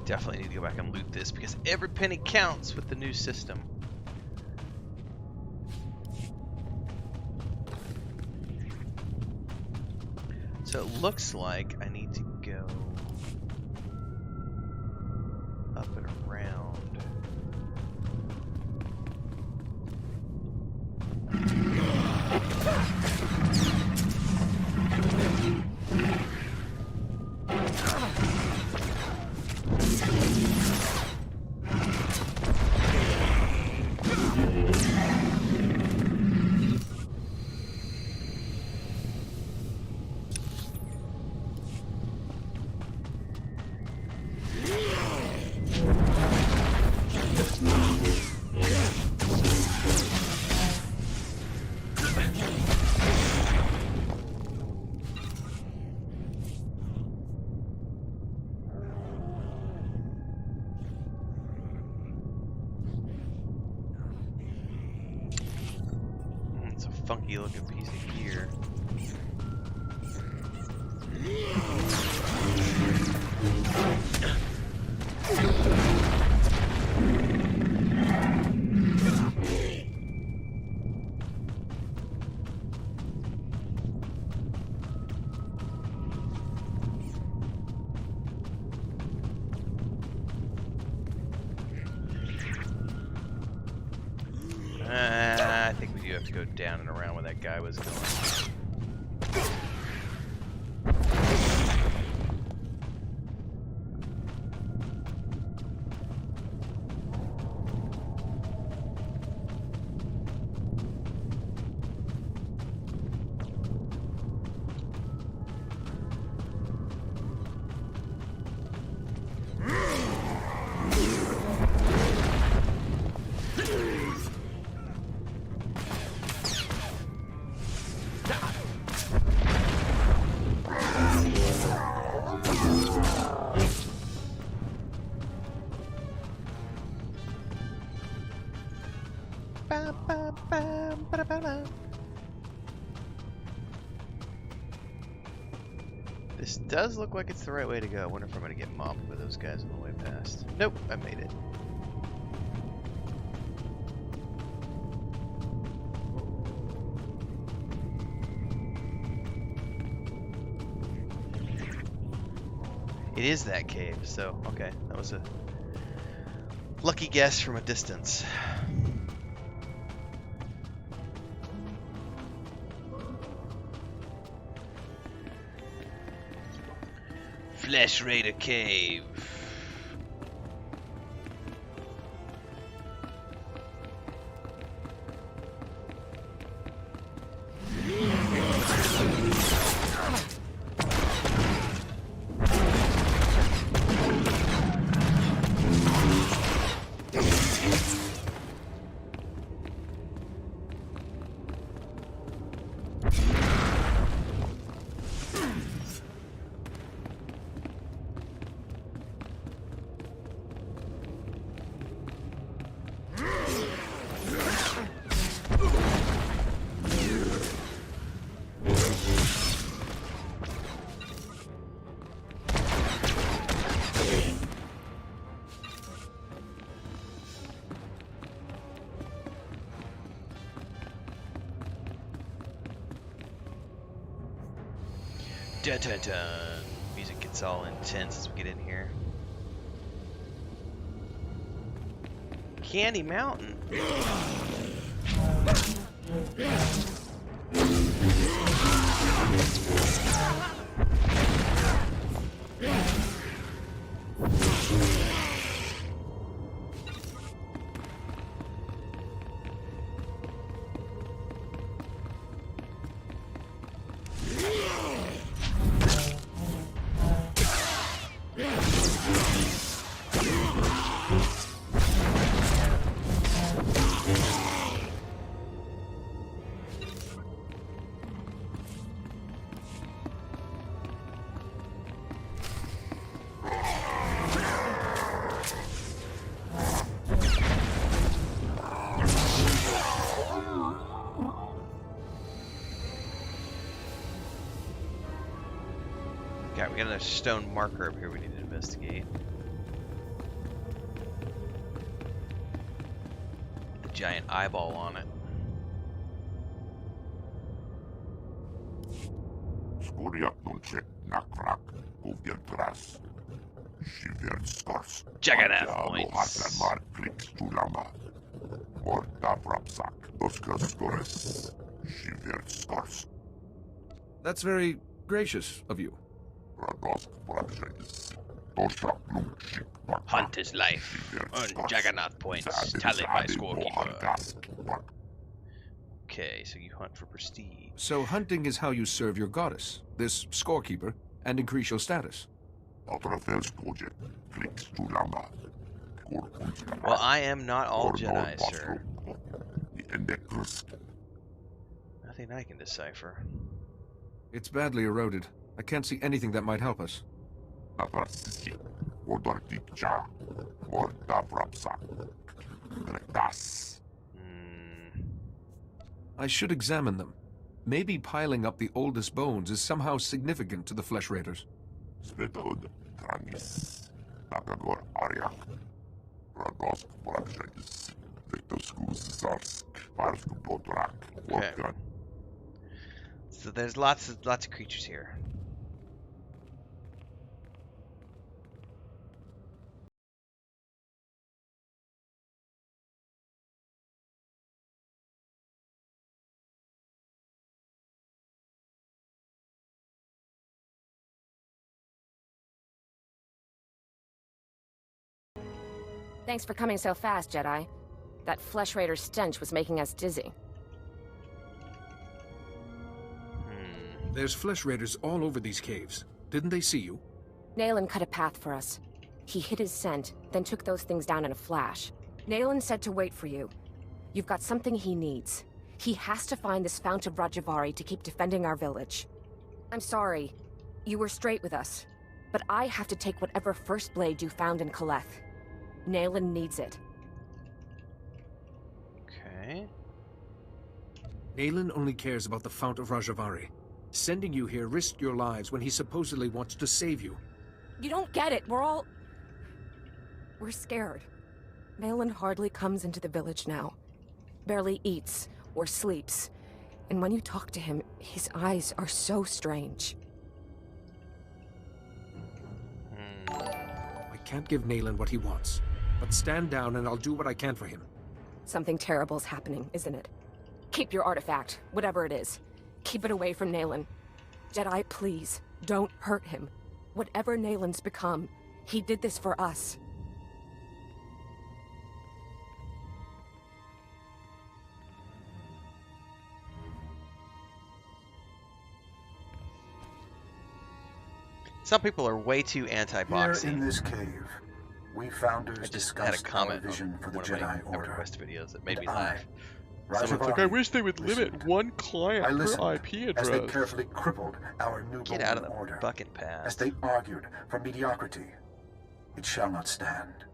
Definitely need to go back and loot this because every penny counts with the new system. So it looks like I need to go up and around. Funky looking piece of gear. I think we do have to go down and around where that guy was going. This does look like it's the right way to go. I wonder if I'm going to get mobbed by those guys on the way past. Nope, I made it. It is that cave, so okay. That was a lucky guess from a distance. Flesh Raider Cave. Dun, dun, dun. Music gets all intense as we get in here. Candy Mountain. Okay, we got another stone marker up here we need to investigate. The giant eyeball on it. Juggernaut points. That's very gracious of you. Hunt is life. Earn Juggernaut points. Tallied by scorekeeper. Okay, so you hunt for prestige. So hunting is how you serve your goddess, this scorekeeper, and increase your status. Well, I am not all Jedi, sir. Nothing I can decipher. It's badly eroded. I can't see anything that might help us. I should examine them. Maybe piling up the oldest bones is somehow significant to the Flesh Raiders. Okay. So there's lots of creatures here. Thanks for coming so fast, Jedi. That Flesh Raider stench was making us dizzy. There's Flesh Raiders all over these caves. Didn't they see you? Nayland cut a path for us. He hid his scent, then took those things down in a flash. Nayland said to wait for you. You've got something he needs. He has to find this Fount of Rajivari to keep defending our village. I'm sorry. You were straight with us. But I have to take whatever First Blade you found in Kaleth. Nayland needs it. Okay. Nayland only cares about the Fount of Rajivari. Sending you here risked your lives when he supposedly wants to save you. You don't get it. We're scared. Nayland hardly comes into the village now. Barely eats or sleeps. And when you talk to him, his eyes are so strange. I can't give Nayland what he wants. But stand down and I'll do what I can for him. Something terrible's happening, isn't it? Keep your artifact, whatever it is. Keep it away from Nayland. Jedi, please, don't hurt him. Whatever Nayland's become, he did this for us. Some people are way too anti-boxing. Here in this cave, we founders discussed our vision for the Jedi Order. Request videos that made me laugh. Someone's like, I wish they would limit one client per IP address. As they carefully crippled our new Get out of the order. fucking past. As they argued for mediocrity, it shall not stand.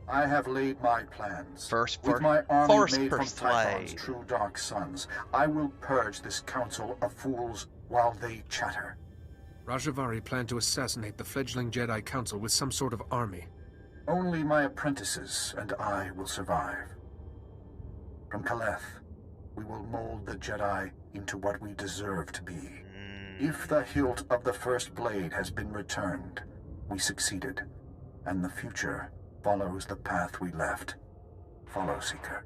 I have laid my plans. With my army made from Tython's true dark sons, I will purge this council of fools while they chatter. Rajivari planned to assassinate the fledgling Jedi Council with some sort of army. Only my apprentices and I will survive. From Caleth, we will mold the Jedi into what we deserve to be. If the hilt of the first blade has been returned, we succeeded, and the future follows the path we left. Follow, Seeker.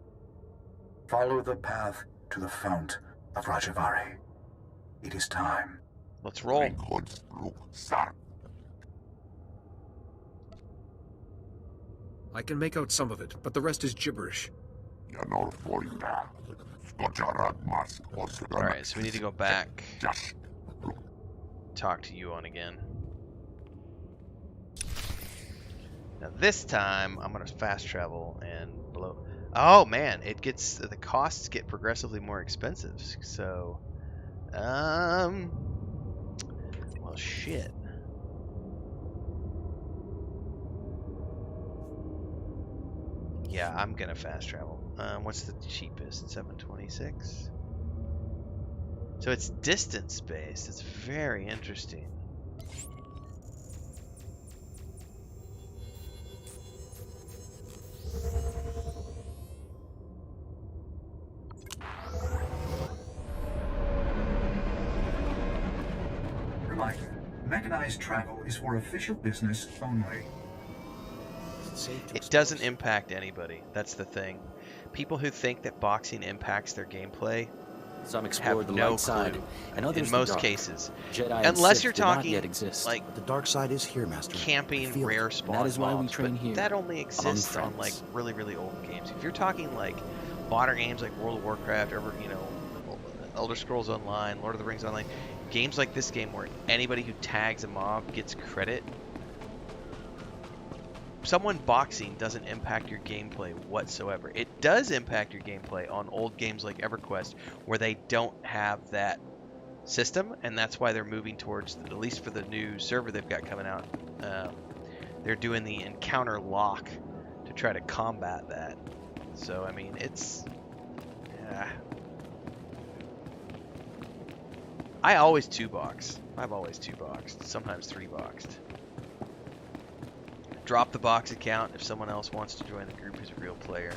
Follow the path to the Fount of Rajivari. It is time. Let's roll. I can make out some of it, but the rest is gibberish. Alright, so we need to go back. Talk to Yuan again. Now this time, I'm going to fast travel and blow. Oh man, it gets, the costs get progressively more expensive. So, well shit. Yeah, I'm gonna fast travel. What's the cheapest? 726. So it's distance based. It's very interesting. Reminder: mechanized travel is for official business only. It doesn't impact anybody. That's the thing. People who think that boxing impacts their gameplay Some explore have the no light side, clue and others in the most dark. cases. Jedi and Unless Sith you're do not talking yet exist. like But the dark side is here, Master. camping rare spawn that is why we mobs, train but here, that only exists among on like friends. really old games. If you're talking like modern games like World of Warcraft, or Elder Scrolls Online, Lord of the Rings Online, games like this game where anybody who tags a mob gets credit. Someone boxing doesn't impact your gameplay whatsoever. It does impact your gameplay on old games like EverQuest, where they don't have that system, and that's why they're moving towards, at least for the new server they've got coming out, they're doing the encounter lock to try to combat that. So I mean, it's I always 2-box. I've always 2-boxed, sometimes 3-boxed. Drop the box account if someone else wants to join the group who's a real player.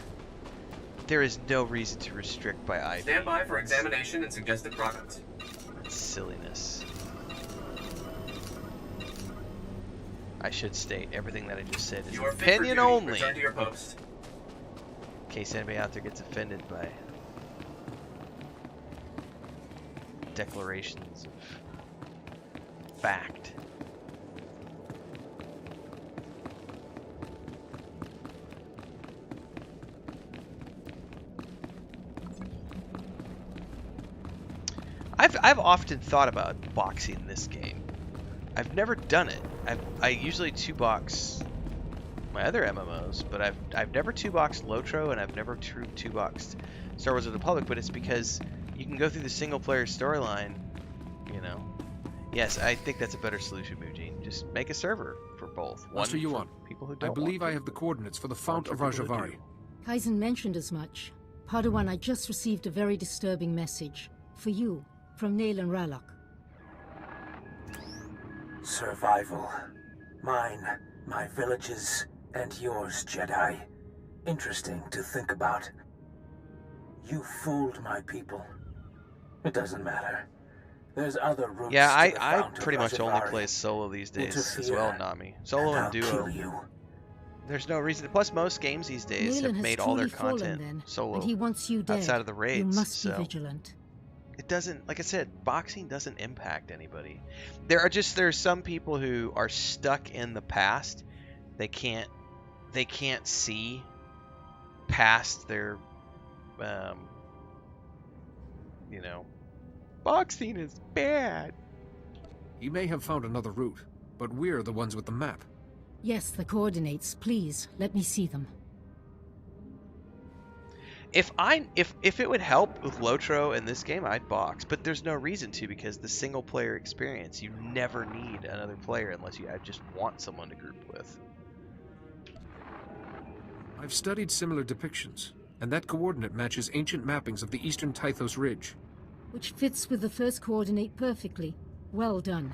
There is no reason to restrict by IP. Stand by for examination and suggested product. It's silliness. I should state everything that I just said is You are fit for opinion duty. only. Return to your post. In case anybody out there gets offended by declarations of fact. I've often thought about boxing this game. I've never done it. I usually 2-box my other MMOs, but I've never 2-boxed Lotro, and I've never 2-boxed Star Wars of the Republic. But it's because you can go through the single player storyline, you know. Yes, I think that's a better solution, Mujin. Just make a server for both. Master Yuan, people who don't I believe want I have the coordinates for the Fount of Rajivari. Kaizen mentioned as much. Padawan, I just received a very disturbing message. For you, from Nayland Rallock. Survival. Mine, my villages, and yours, Jedi. Interesting to think about. You fooled my people. It doesn't matter. There's other routes. Yeah, to the I Fount of pretty much only Rajivari. play solo these days as Interfere, well, Nami. Solo and I'll duo. kill you. There's no reason. Plus, most games these days Nayland have has made all their truly fallen, content then, solo, and he wants you dead. outside of the raids. You must so be vigilant. it doesn't, like I said, boxing doesn't impact anybody. There's some people who are stuck in the past. They can't see past their, boxing is bad. He may have found another route, but we're the ones with the map. Yes, the coordinates. Please, let me see them. If it would help with Lotro in this game, I'd box, but there's no reason to, because the single player experience, you never need another player unless you just want someone to group with. I've studied similar depictions, and that coordinate matches ancient mappings of the eastern Tythos Ridge. Which fits with the first coordinate perfectly. Well done.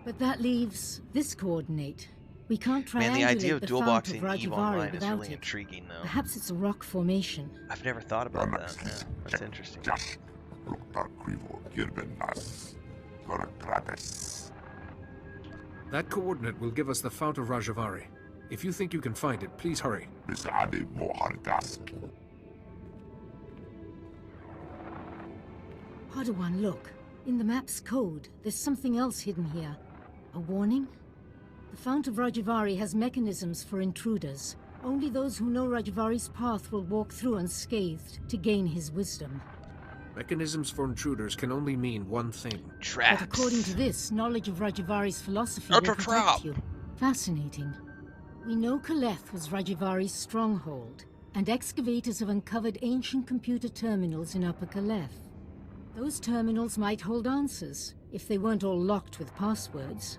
But that leaves this coordinate. We can't triangulate Man, the idea of the dual Fount boxing of EVE Rajivari Online is without really it. intriguing, though. Perhaps it's a rock formation. I've never thought about that. Yeah, that's interesting. That coordinate will give us the Fount of Rajivari. If you think you can find it, please hurry. Padawan, look. In the map's code, there's something else hidden here. A warning? The Fount of Rajivari has mechanisms for intruders. Only those who know Rajivari's path will walk through unscathed to gain his wisdom. Mechanisms for intruders can only mean one thing. Traps. But according to this, knowledge of Rajivari's philosophy will protect you. Fascinating. We know Kaleth was Rajivari's stronghold, and excavators have uncovered ancient computer terminals in Upper Kaleth. Those terminals might hold answers, if they weren't all locked with passwords.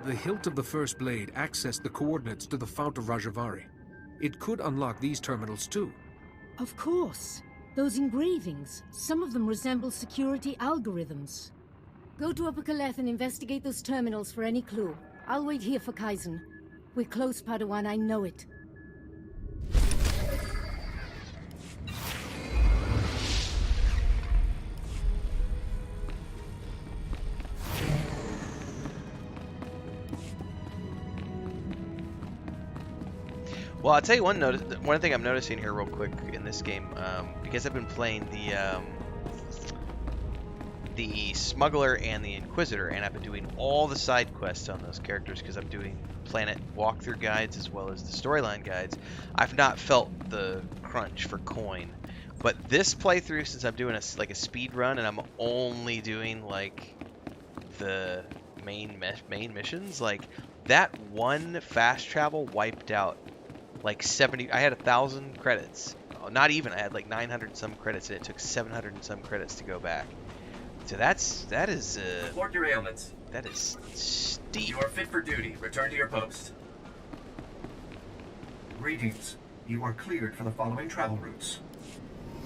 The hilt of the first blade accessed the coordinates to the Fount of Rajivari. It could unlock these terminals too. Of course. Those engravings, some of them resemble security algorithms. Go to Upper Kaleth and investigate those terminals for any clue. I'll wait here for Kaizen. We're close, Padawan, I know it. Well, I'll tell you one thing I'm noticing here real quick in this game, because I've been playing the Smuggler and the Inquisitor, and I've been doing all the side quests on those characters because I'm doing planet walkthrough guides as well as the storyline guides. I've not felt the crunch for coin, but this playthrough, since I'm doing a speed run and I'm only doing like the main missions, like that one fast travel wiped out like 70. I had 1,000 credits. Not even. I had like 900 and some credits, and it took 700 and some credits to go back. So that is Report your ailments. That is steep. You are fit for duty. Return to your post. Greetings. You are cleared for the following travel routes.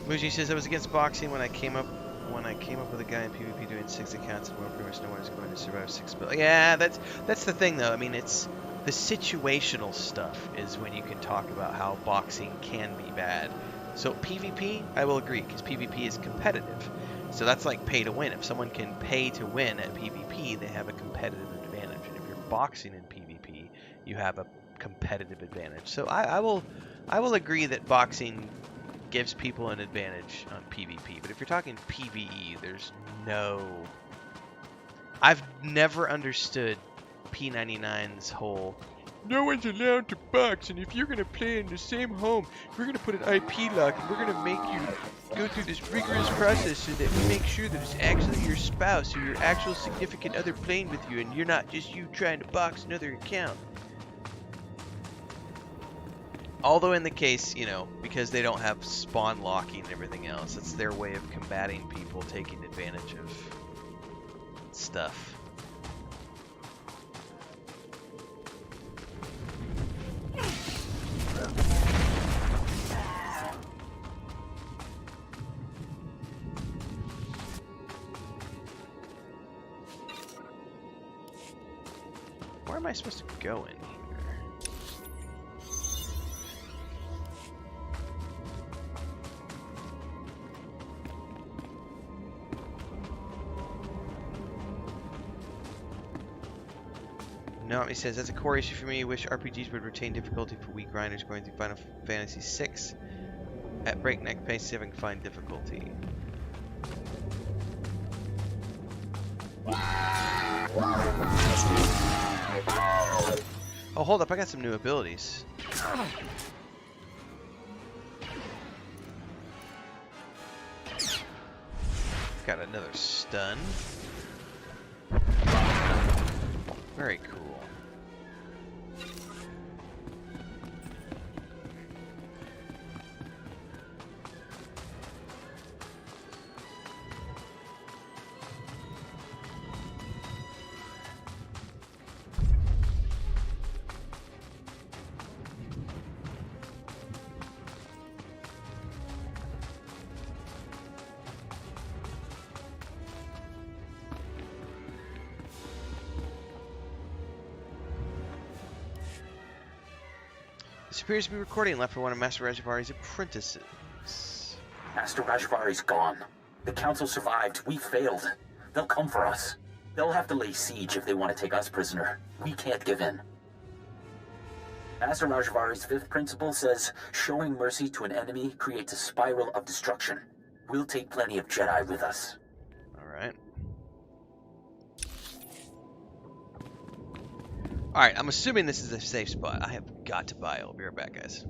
Muji says I was against boxing when I came up with a guy in PvP doing 6 accounts, and pretty much no one is going to survive 6 builds. Yeah, that's the thing though. I mean, it's the situational stuff is when you can talk about how boxing can be bad. So PvP, I will agree, because PvP is competitive. So that's like pay to win. If someone can pay to win at PvP, they have a competitive advantage. And if you're boxing in PvP, you have a competitive advantage. So I will agree that boxing gives people an advantage on PvP. But if you're talking PvE, there's no... I've never understood P99's whole no one's allowed to box, and if you're going to play in the same home, we're going to put an IP lock, and we're going to make you go through this rigorous process so that we make sure that it's actually your spouse or your actual significant other playing with you, and you're not just you trying to box another account. Although in the case, because they don't have spawn locking and everything else, it's their way of combating people taking advantage of stuff. am I supposed to go in here? No, he says, that's a core issue for me. Wish RPGs would retain difficulty for weak grinders going through Final Fantasy VI at breakneck pace, having fine difficulty. Oh, hold up, I got some new abilities. Got another stun. Very cool. This appears to be recording left for one of Master Rajivari's apprentices. Master Rajivari's gone. The Council survived. We failed. They'll come for us. They'll have to lay siege if they want to take us prisoner. We can't give in. Master Rajivari's fifth principle says, showing mercy to an enemy creates a spiral of destruction. We'll take plenty of Jedi with us. Alright. Alright, I'm assuming this is a safe spot. I have got to buy. I'll be right back, guys.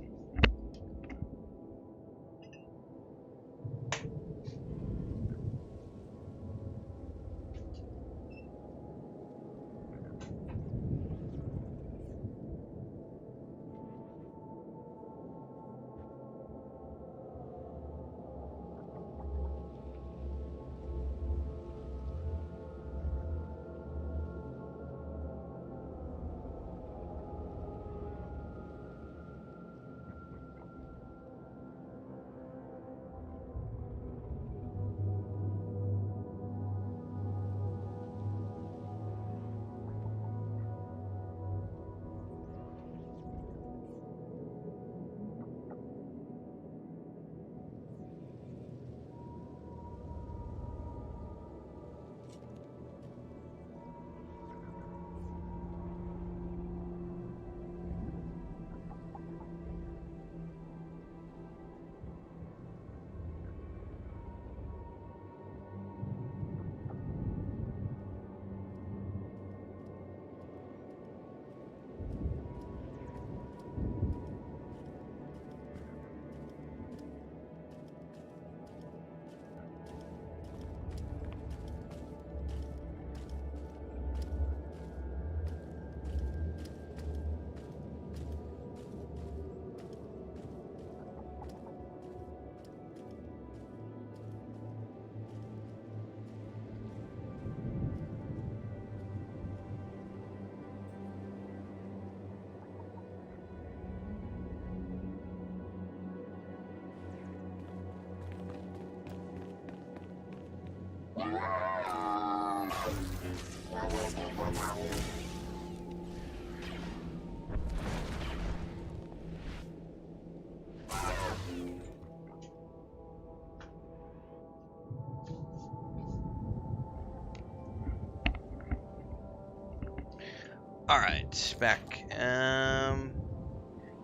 Alright, back.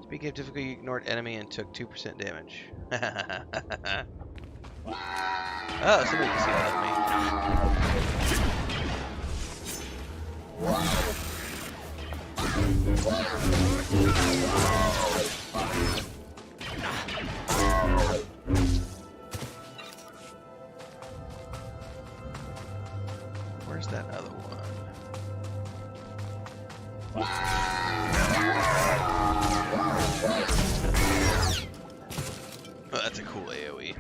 Speaking of difficulty, you ignored enemy and took 2% damage. Oh, somebody can see where's that other one? Oh, that's a cool AoE.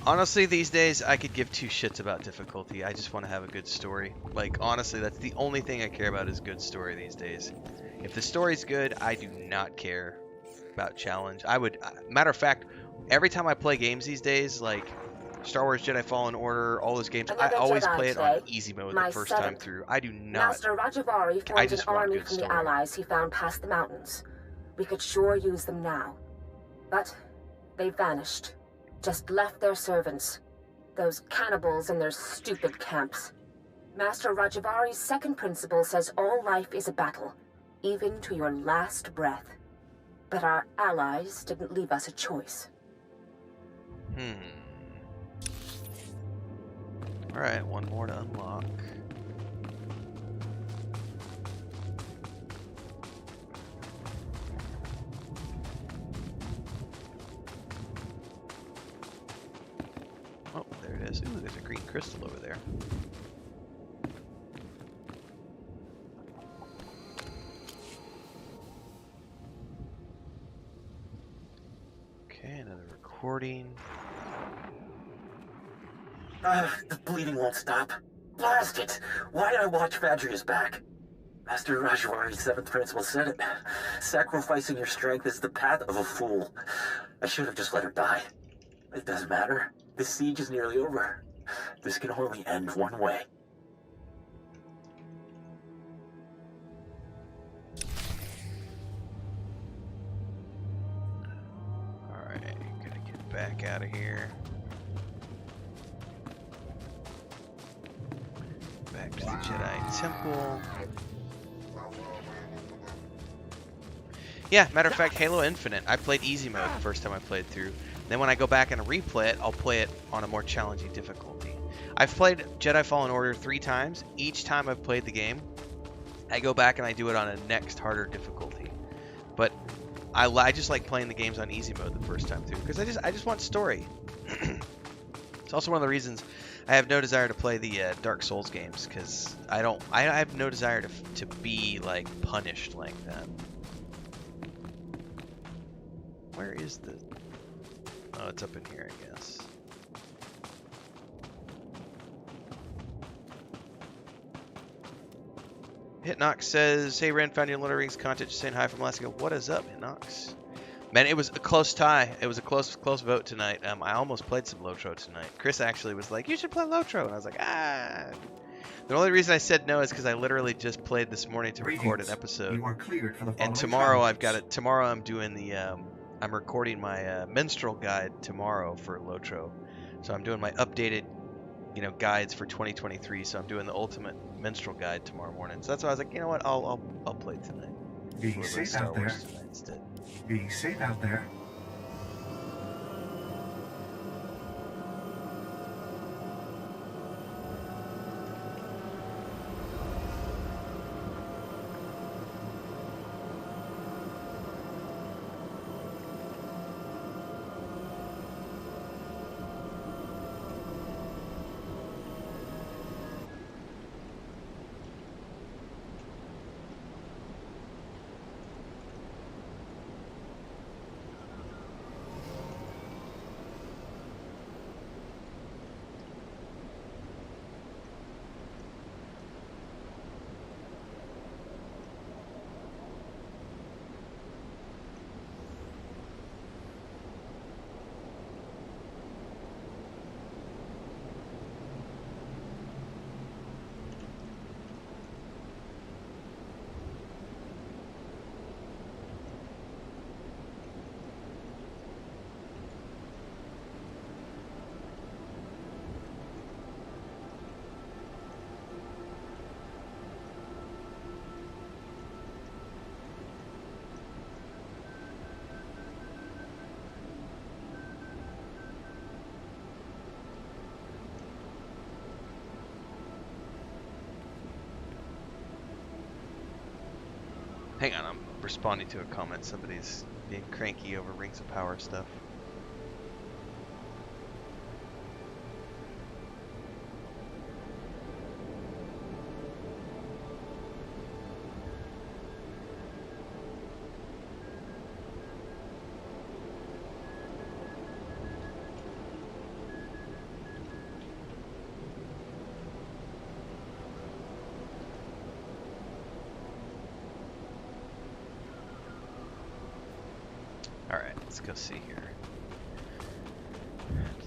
Honestly, these days, I could give two shits about difficulty. I just want to have a good story. Like, honestly, that's the only thing I care about is good story these days. If the story's good, I do not care about challenge. I would, matter of fact, every time I play games these days, like Star Wars Jedi Fallen Order, all those games, I always play it on easy mode the first time through. I do not. Master Rajivari formed an army from the allies he found past the mountains. We could sure use them now. But they vanished. Just left their servants. Those cannibals in their stupid camps. Master Rajivari's second principle says all life is a battle, even to your last breath. But our allies didn't leave us a choice. Alright, one more to unlock. Oh, there it is. Ooh, there's a green crystal over there. Okay, another recording. The bleeding won't stop. Blast it! Why did I watch Vadria's back? Master Rajivari's seventh principle said it. Sacrificing your strength is the path of a fool. I should have just let her die. It doesn't matter. This siege is nearly over. This can only end one way. Alright, gotta get back out of here. Back to the Jedi Temple. Yeah, matter of fact, Halo Infinite, I played easy mode the first time I played through. Then when I go back and replay it, I'll play it on a more challenging difficulty. I've played Jedi Fallen Order 3 times. Each time I've played the game, I go back and I do it on a next harder difficulty. But I just like playing the games on easy mode the first time through because I just want story. It's also one of the reasons I have no desire to play the Dark Souls games because I have no desire to be like punished like that. Where is the? Oh, it's up in here, I guess. Hitnox says, "Hey, Ren, found your Lord of the Rings content. Just saying hi from Alaska. What is up, Hitnox?" Man, it was a close tie. It was a close vote tonight. I almost played some Lotro tonight. Chris actually was like, "You should play Lotro," and I was like, "Ah." The only reason I said no is because I literally just played this morning to record an episode. You are cleared for the and tomorrow I've got it. Tomorrow I'm doing the. I'm recording my minstrel guide tomorrow for Lotro, so I'm doing my updated, guides for 2023. So I'm doing the ultimate minstrel guide tomorrow morning. So that's why I was like, you know what, I'll play tonight. Be safe out there. Be safe out there. Hang on, I'm responding to a comment. Somebody's being cranky over Rings of Power stuff. Alright, let's go see here.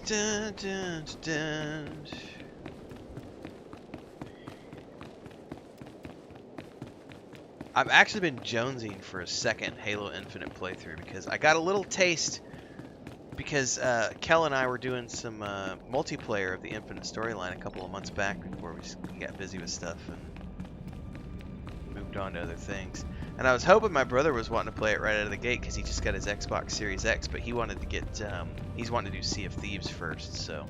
Dun, dun, dun. I've actually been jonesing for a second Halo Infinite playthrough because I got a little taste because Kel and I were doing some multiplayer of the Infinite storyline a couple of months back before we got busy with stuff and moved on to other things. And I was hoping my brother was wanting to play it right out of the gate because he just got his Xbox Series X, but he wanted to get, he's wanting to do Sea of Thieves first, so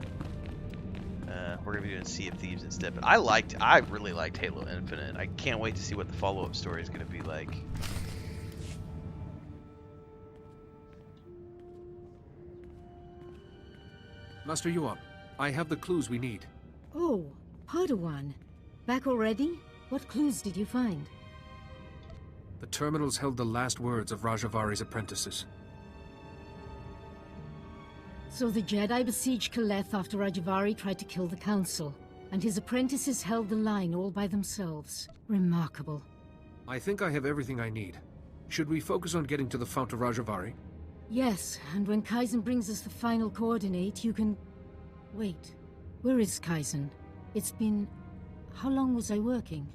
we're going to be doing Sea of Thieves instead. But I really liked Halo Infinite. I can't wait to see what the follow-up story is going to be like. Master Yuan, I have the clues we need. Oh, Padawan. Back already? What clues did you find? The terminals held the last words of Rajavari's apprentices. So the Jedi besieged Kaleth after Rajivari tried to kill the Council, and his apprentices held the line all by themselves. Remarkable. I think I have everything I need. Should we focus on getting to the Fount of Rajivari? Yes, and when Kaizen brings us the final coordinate, you can... Wait, where is Kaizen? It's been... How long was I working?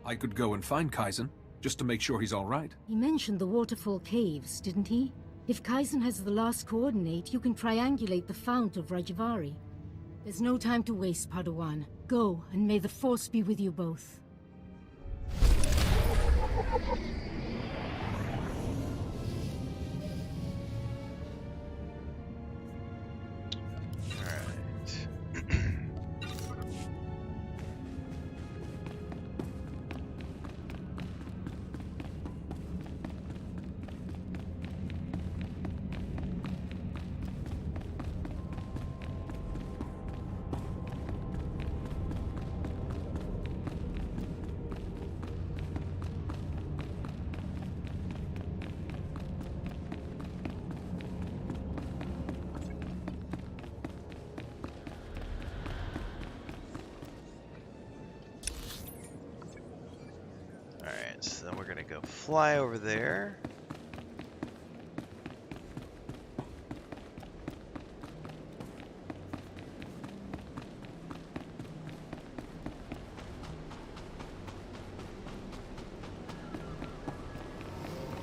I could go and find Kaizen, just to make sure he's all right. He mentioned the Waterfall Caves, didn't he? If Kaizen has the last coordinate, you can triangulate the Fount of Rajivari. There's no time to waste, Padawan. Go, and may the Force be with you both. So then we're gonna go fly over there.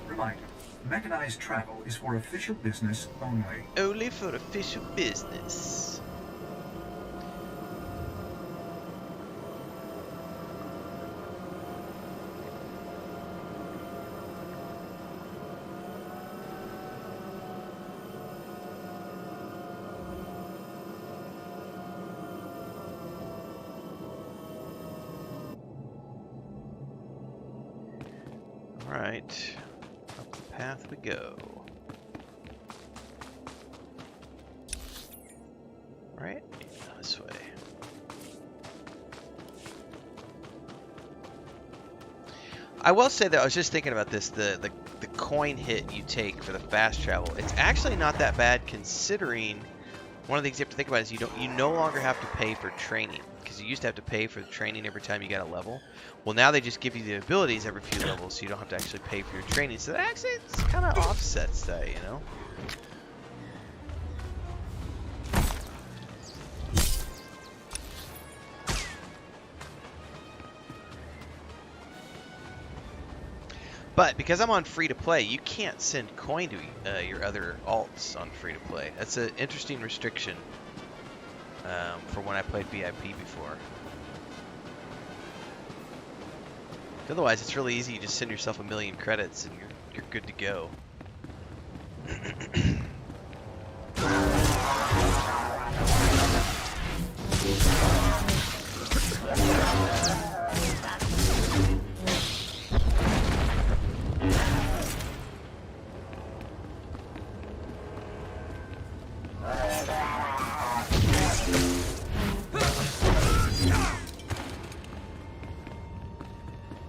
Reminder, mechanized travel is for official business only. Only for official business. Alright, up the path we go. Right? This way. I will say that I was just thinking about this, the coin hit you take for the fast travel. It's actually not that bad considering one of the things you have to think about is you no longer have to pay for training. Because you used to have to pay for the training every time you got a level. Well, now they just give you the abilities every few levels, so you don't have to actually pay for your training. So that actually kind of offsets that, you know? But because I'm on free-to-play, you can't send coin to your other alts on free-to-play. That's an interesting restriction for when I played VIP before. Otherwise, it's really easy. You just send yourself 1,000,000 credits and you're good to go.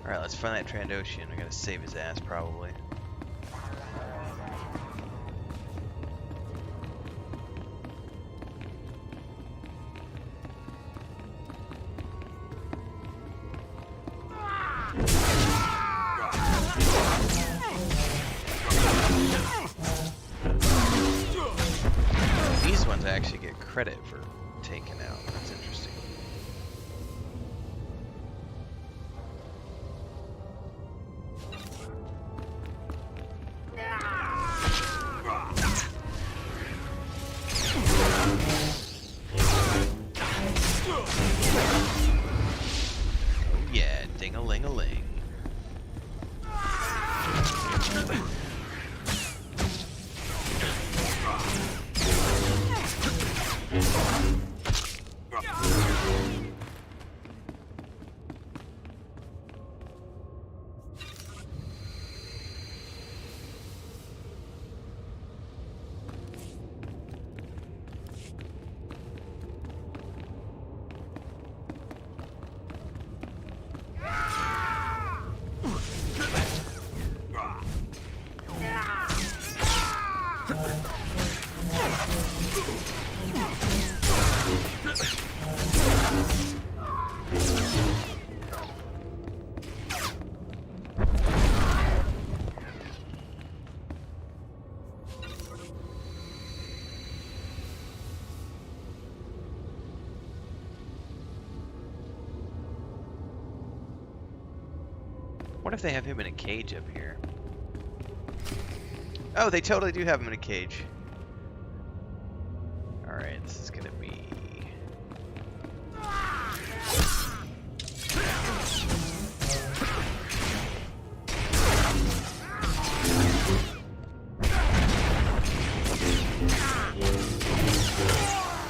Alright, let's find that Trandoshan. I gotta save his ass, probably. These ones I actually get credit for taking out. That's interesting. Oh yeah, ding-a-ling-a-ling. What if they have him in a cage up here? Oh, they totally do have him in a cage. Alright, this is gonna be...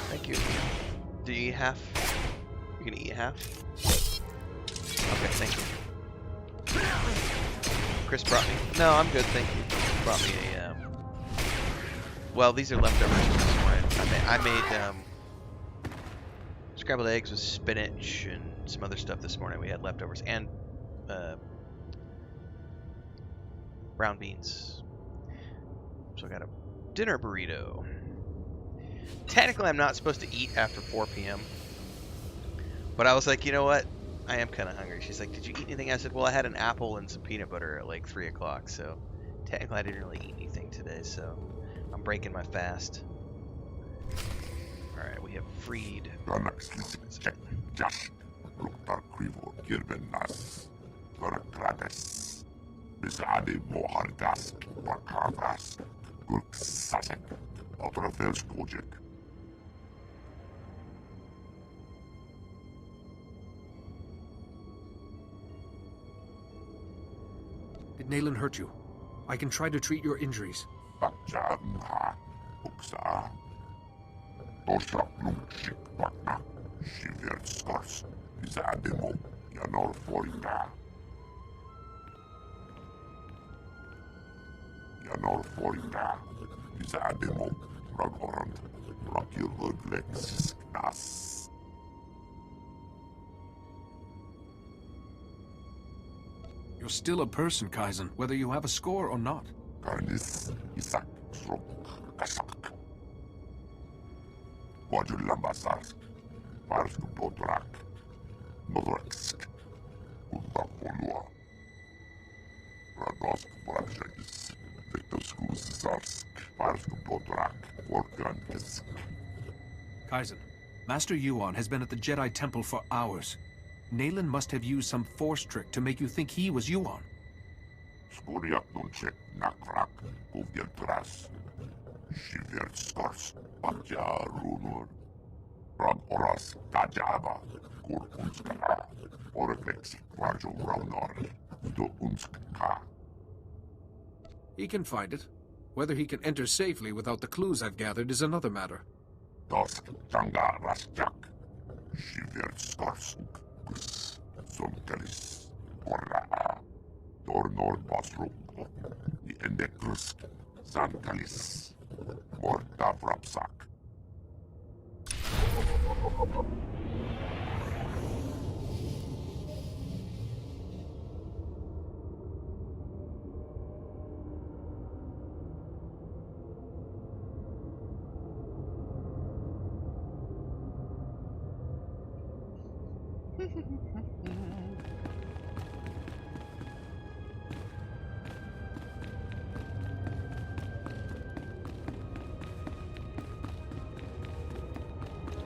Thank you. Do you eat half? You gonna eat half? Okay, thank you. Chris brought me... No, I'm good, thank you. Brought me a... Well, these are leftovers from this morning. I made scrambled eggs with spinach and some other stuff this morning. We had leftovers and brown beans. So I got a dinner burrito. Technically, I'm not supposed to eat after 4 p.m. But I was like, you know what? I am kind of hungry. She's like, did you eat anything? I said, well, I had an apple and some peanut butter at like 3 o'clock. So technically, I didn't really eat anything today. So I'm breaking my fast. All right, we have freed. Did Nayland hurt you? I can try to treat your injuries. You're still a person, Kaizen, whether you have a score or not. Kaizen, Master Yuan has been at the Jedi Temple for hours. Nayland must have used some force trick to make you think he was Yuan. He can find it. Whether he can enter safely without the clues I've gathered is another matter.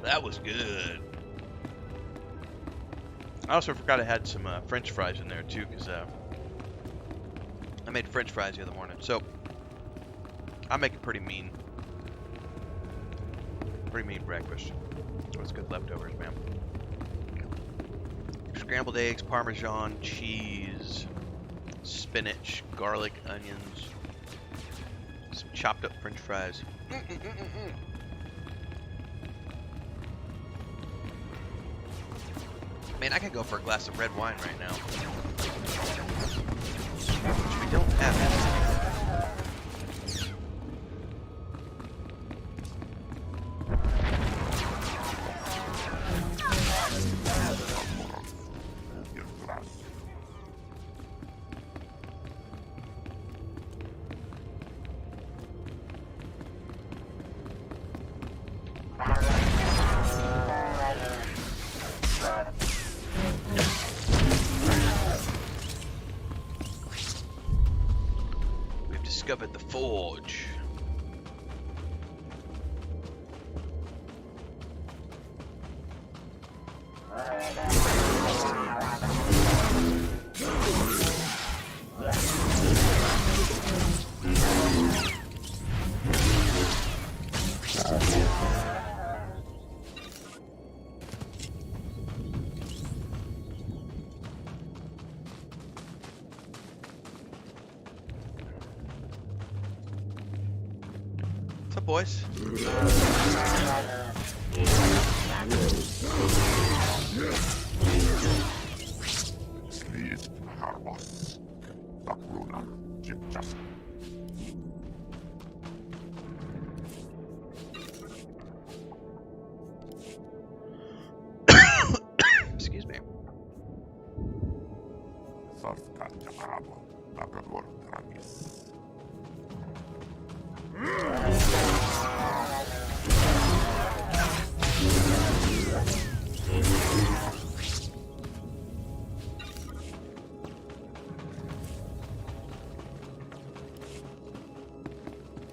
That was good. I also forgot I had some French fries in there too, because I made French fries the other morning. So I make a pretty mean breakfast. It was good leftovers, man. Scrambled eggs, Parmesan, cheese, spinach, garlic, onions, some chopped up French fries. Man, I could go for a glass of red wine right now. Which we don't have. Discovered the forge. What's up, boys? Excuse me.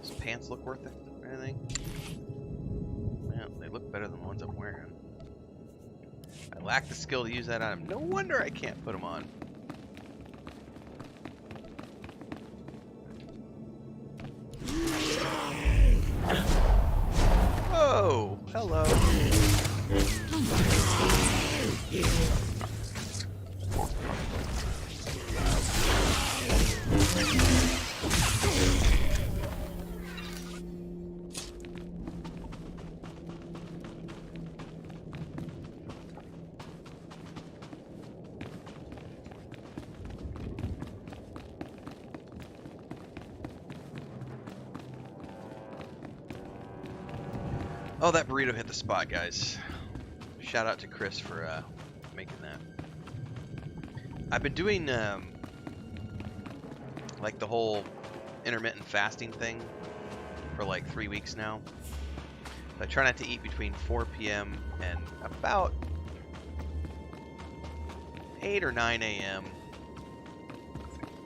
Does pants look worth it or anything? Yeah, they look better than the ones I'm wearing. I lack the skill to use that item. No wonder I can't put them on. Oh, hello. Oh, that burrito hit the spot, guys. Shout out to Chris for making that. I've been doing like the whole intermittent fasting thing for like 3 weeks now. I try not to eat between 4 p.m. and about 8 or 9 a.m.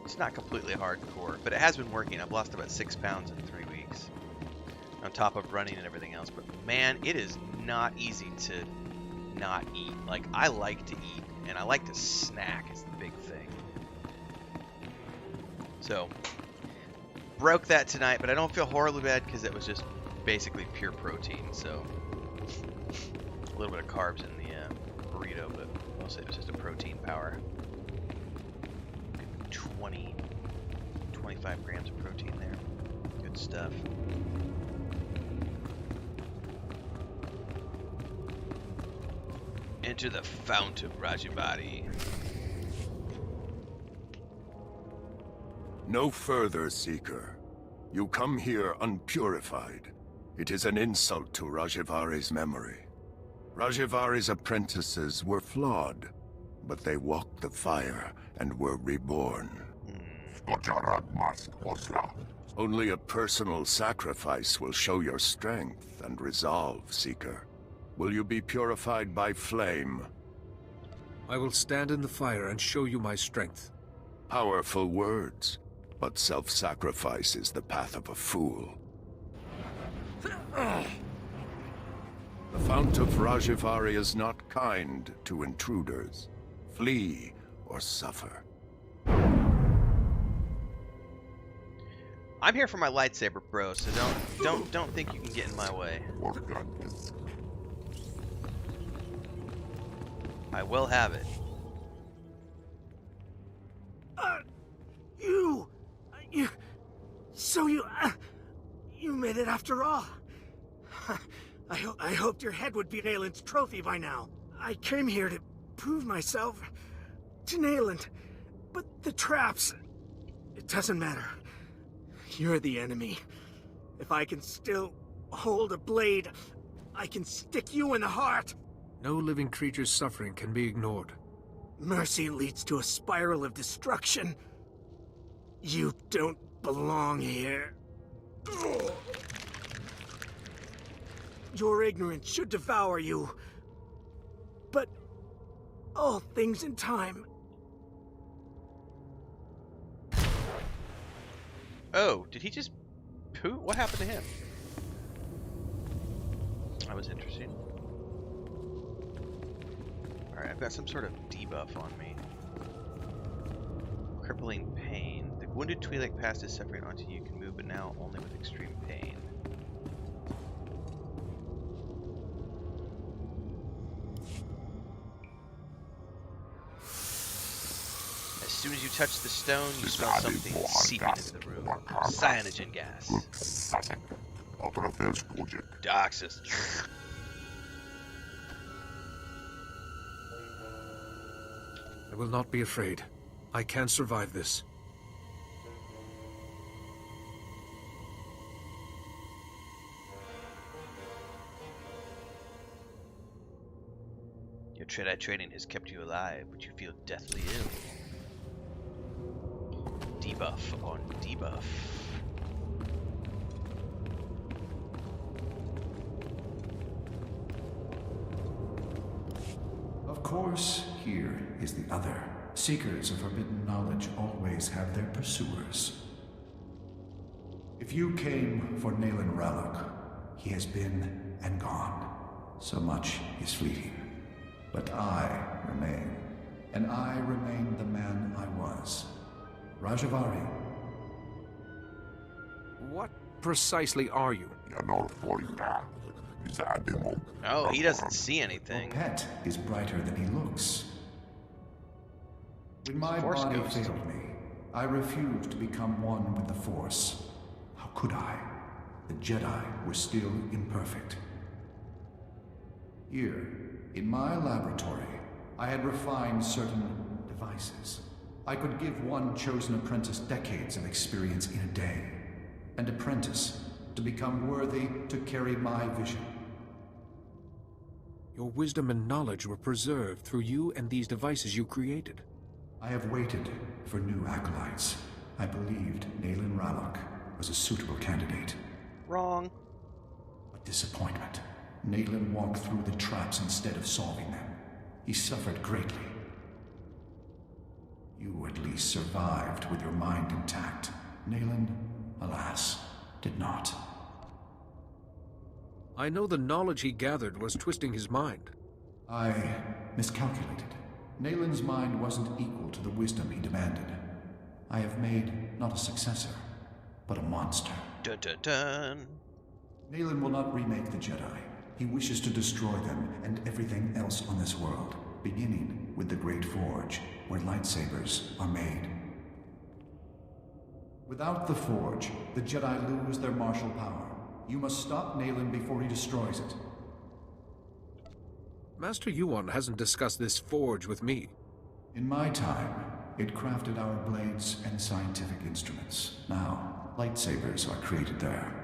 It's not completely hardcore, but it has been working. I've lost about 6 pounds in 3 weeks. On top of running and everything else. But man, it is not easy to not eat. Like, I like to eat, and I like to snack is the big thing. So, broke that tonight, but I don't feel horribly bad because it was just basically pure protein. So, a little bit of carbs in the burrito, but mostly it was just a protein power. 25 grams of protein there. Good stuff. Enter the Fount of Rajivari. No further, Seeker. You come here unpurified. It is an insult to Rajivari's memory. Rajivari's apprentices were flawed, but they walked the fire and were reborn. Only a personal sacrifice will show your strength and resolve, Seeker. Will you be purified by flame? I will stand in the fire and show you my strength. Powerful words, but self-sacrifice is the path of a fool. The Fount of Rajivari is not kind to intruders. Flee or suffer. I'm here for my lightsaber, bro, so don't think you can get in my way. I will have it. You made it after all. I hoped your head would be Nayland's trophy by now. I came here to prove myself to Nayland, but the traps, it doesn't matter. You're the enemy. If I can still hold a blade, I can stick you in the heart. No living creature's suffering can be ignored. Mercy leads to a spiral of destruction. You don't belong here. Your ignorance should devour you. But all things in time. Oh, did he just poo? What happened to him? That was interesting. Alright, I've got some sort of debuff on me. Crippling pain. The wounded Twi'lek past is suffering onto you. Can move, but now only with extreme pain. As soon as you touch the stone, you smell something seeping into the room. Cyanogen gas. Doxus. I will not be afraid. I can survive this. Your Jedi training has kept you alive, but you feel deathly ill. Debuff on debuff. Of course, here is the other. Seekers of forbidden knowledge always have their pursuers. If you came for Nayland Ralloc, he has been and gone. So much is fleeting. But I remain. And I remain the man I was. Rajivari. What precisely are you? Oh, he doesn't see anything. Your pet is brighter than he looks. When my Force body ghost. failed me, I refused to become one with the Force. How could I? The Jedi were still imperfect. Here, in my laboratory, I had refined certain devices. I could give one chosen apprentice decades of experience in a day. An apprentice to become worthy to carry my vision. Your wisdom and knowledge were preserved through you and these devices you created. I have waited for new acolytes. I believed Nayland Ralloc was a suitable candidate. Wrong. A disappointment. Nayland walked through the traps instead of solving them. He suffered greatly. You at least survived with your mind intact. Nayland, alas, did not. I know the knowledge he gathered was twisting his mind. I miscalculated. Nayland's mind wasn't equal to the wisdom he demanded. I have made not a successor, but a monster. Dun dun dun. Nayland will not remake the Jedi. He wishes to destroy them and everything else on this world, beginning with the Great Forge, where lightsabers are made. Without the Forge, the Jedi lose their martial power. You must stop Nayland before he destroys it. Master Yuan hasn't discussed this forge with me. In my time, it crafted our blades and scientific instruments. Now, lightsabers are created there.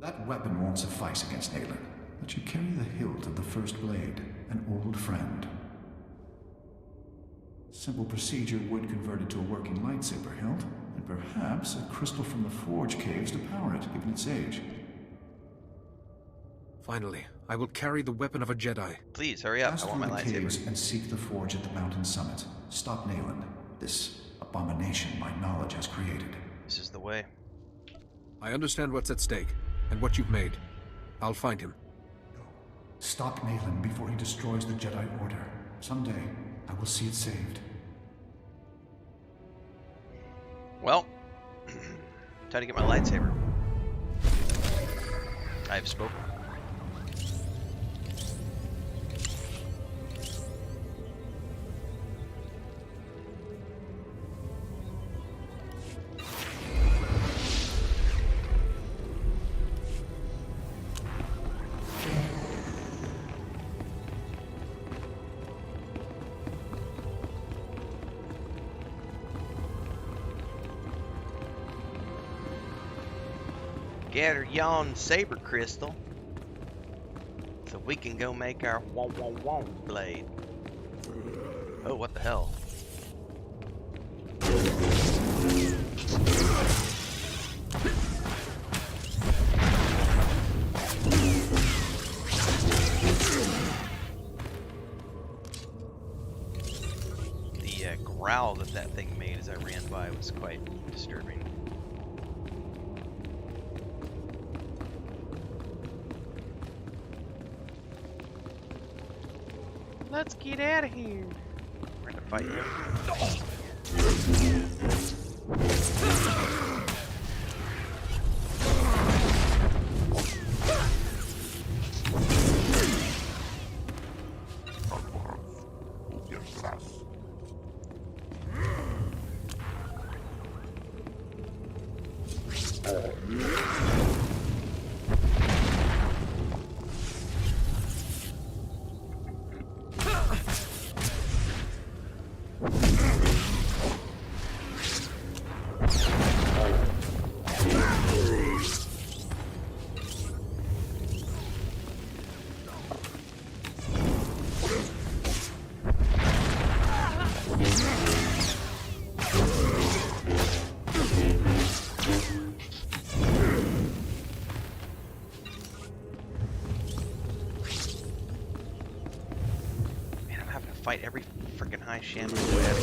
That weapon won't suffice against Nayland, but you carry the hilt of the first blade, an old friend. Simple procedure would convert it to a working lightsaber hilt, and perhaps a crystal from the Forge caves to power it, given its age. Finally, I will carry the weapon of a Jedi. Please, hurry up. Pass I want my through the caves lightsaber. and seek the Forge at the mountain summit. Stop Nayland, this abomination my knowledge has created. This is the way. I understand what's at stake, and what you've made. I'll find him. Stop Nayland before he destroys the Jedi Order. Someday, I will see it saved. Well, time to get my lightsaber. I have spoken. Gather yon saber crystal so we can go make our blade. Oh, what the hell? The growl that thing made as I ran by was quite disturbing. Let's get out of here. We're gonna fight him. Fight every freaking high shaman web.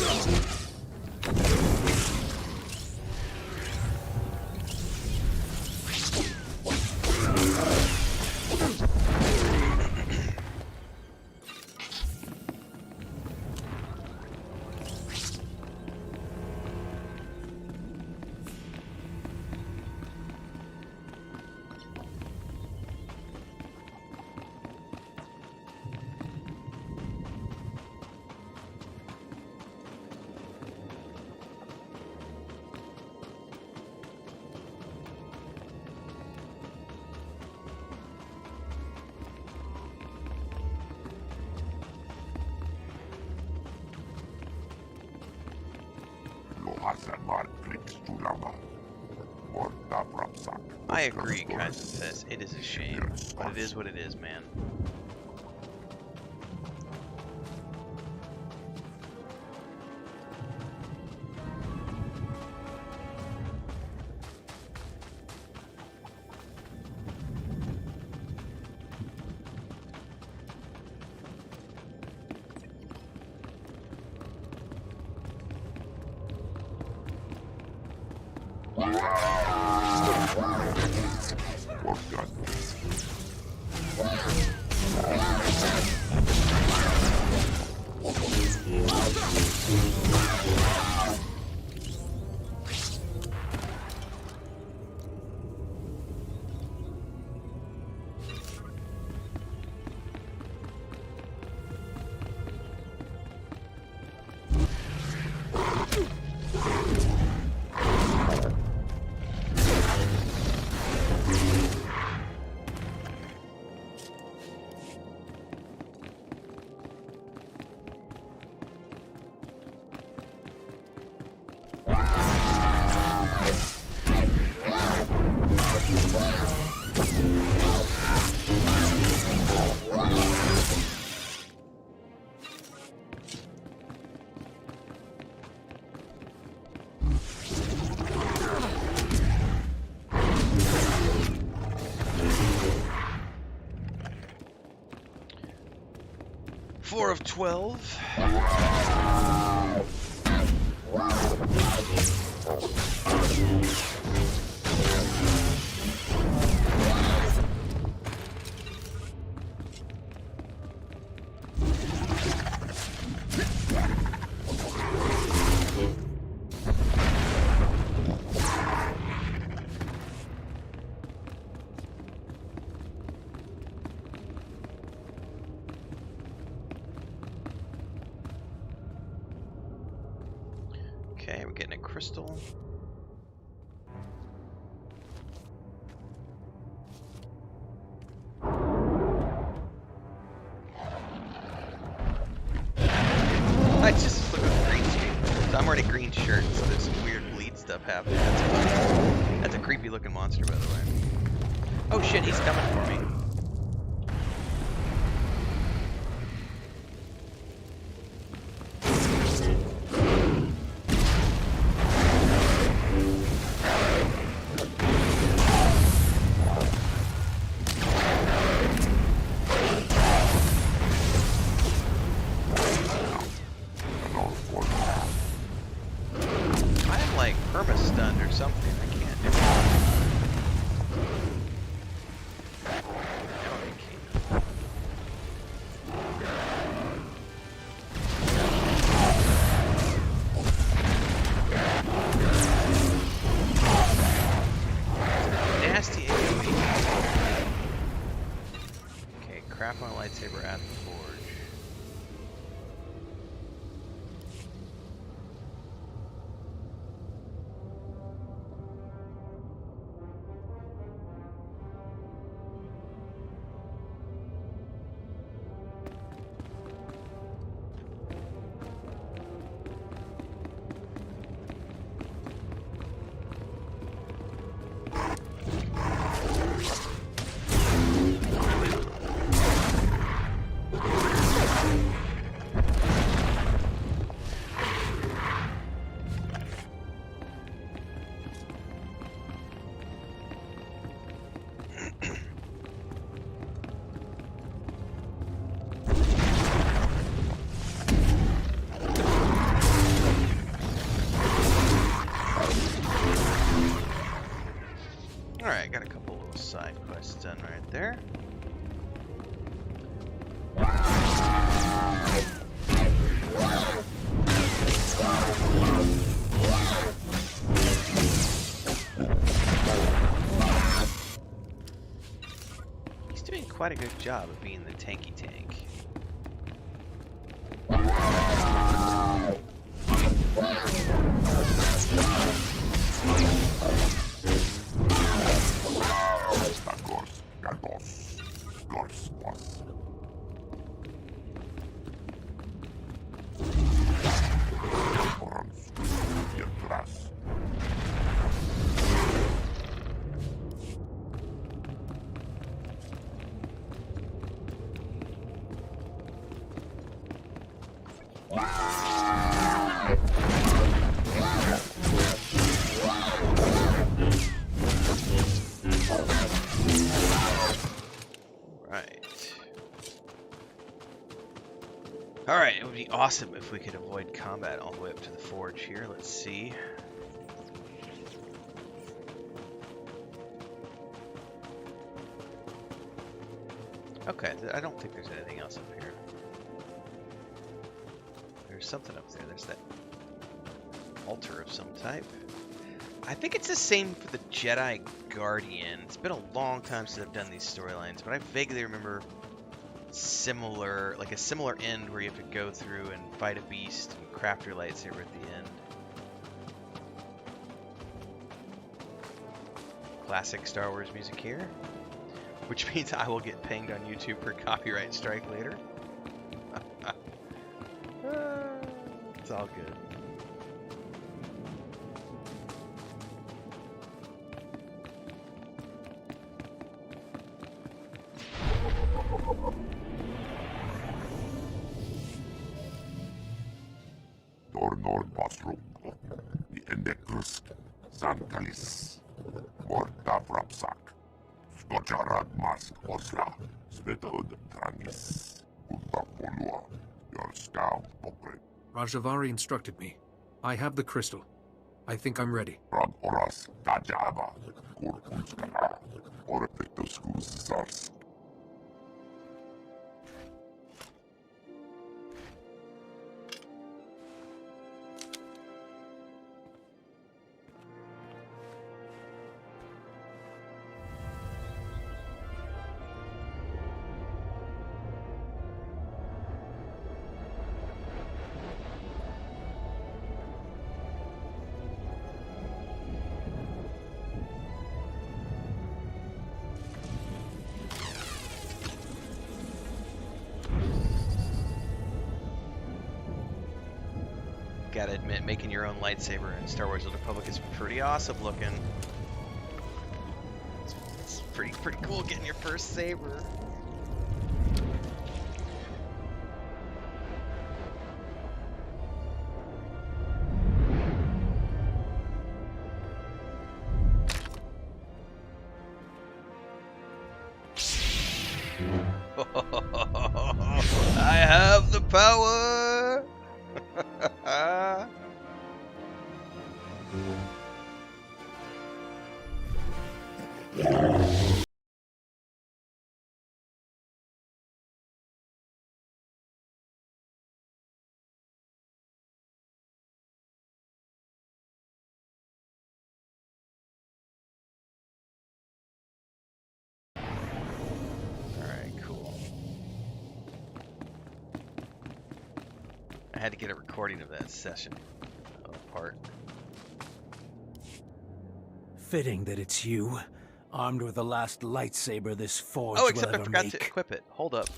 I agree, Kaizen Fes. It is a shame, but it is what it is, man. Four of 12. Alright, we're getting a crystal. I just look at the green screen. So I'm wearing a green shirt, so there's some weird bleed stuff happening. That's a creepy looking monster, by the way. Oh shit, he's coming for me. Stunned or something. I can't do it. Nasty AoE. Okay, crap on a lightsaber at the forge. Alright, got a couple little side quests done right there. He's doing quite a good job of being the tanky tank. Alright, it would be awesome if we could avoid combat all the way up to the forge here. Let's see. Okay, I don't think there's anything else up here. There's something up there. There's that altar of some type. I think it's the same for the Jedi Guardian. It's been a long time since I've done these storylines, but I vaguely remember similar, like a similar end where you have to go through and fight a beast and craft your lightsaber at the end. Classic Star Wars music here, which means I will get pinged on YouTube for copyright strike later. It's all good. Tornor Basrum, the Endecrus, Sankalis, Morta Vrapsak, Skojarad Mask Osla, Svetod Tranis, Untapolua, your scout Pokre. Rajivari instructed me. I have the crystal. I think I'm ready. Ram Oras, Tajaba, Kurkunskara, Orepectus Gusars. gotta admit, making your own lightsaber in Star Wars: The Old Republic is pretty awesome looking. It's pretty cool getting your first saber. I have the power! I had to get a recording of that session part. Fitting that it's you, armed with the last lightsaber this forge Oh, except will I ever forgot make. to equip it. Hold up.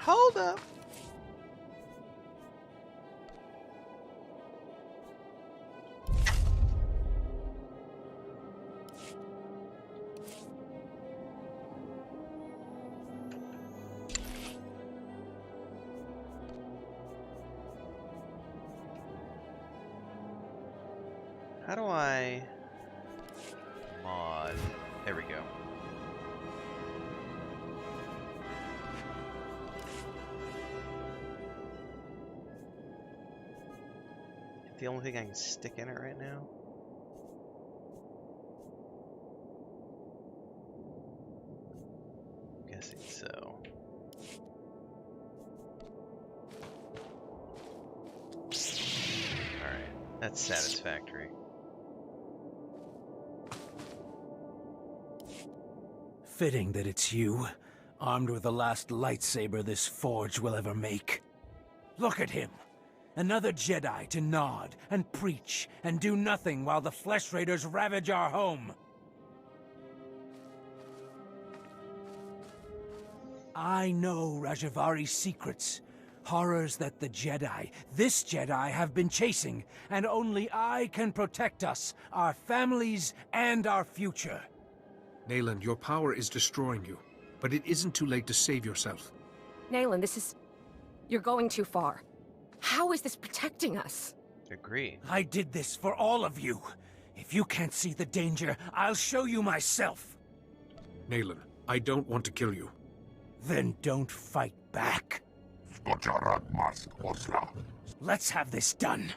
Hold up. How do I mod? There we go. The only thing I can stick in it right now? I'm guessing so. Alright, that's satisfactory. Fitting that it's you, armed with the last lightsaber this forge will ever make. Look at him! Another Jedi to nod and preach and do nothing while the Flesh Raiders ravage our home. I know Rajivari's secrets. Horrors that the Jedi, this Jedi, have been chasing, and only I can protect us, our families, and our future. Nayland, your power is destroying you, but it isn't too late to save yourself. Nayland, this is... You're going too far. How is this protecting us? Agree. I did this for all of you. If you can't see the danger, I'll show you myself. Nayland, I don't want to kill you. Then don't fight back. Let's have this done.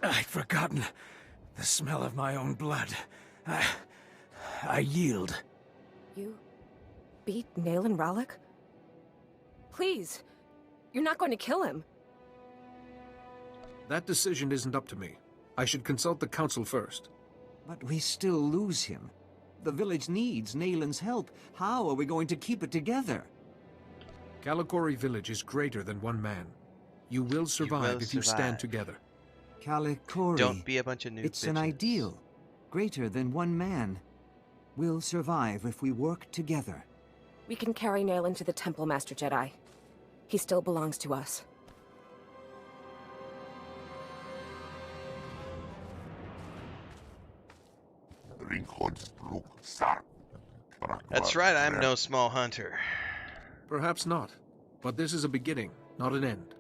I'd forgotten the smell of my own blood. I yield. You beat Nayland Rallick? Please, you're not going to kill him. That decision isn't up to me. I should consult the council first. But we still lose him. The village needs Nayland's help. How are we going to keep it together? Calikori village is greater than one man. You will survive if you stand together. Calikori. Don't be a bunch of new It's bitches. an ideal. Greater than one man. We'll survive if we work together. We can carry Nayland to the Temple, Master Jedi. He still belongs to us. That's right, I'm no small hunter. Perhaps not, but this is a beginning, not an end.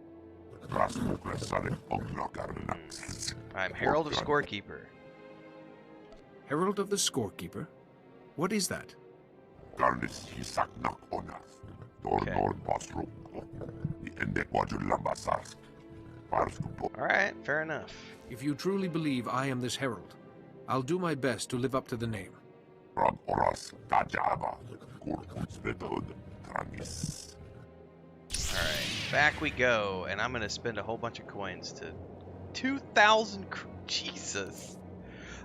I'm Herald of Scorekeeper. Herald of the Scorekeeper? What is that? Alright, fair enough. If you truly believe I am this herald, I'll do my best to live up to the name. Alright, back we go, and I'm gonna spend a whole bunch of coins to 2,000. Jesus.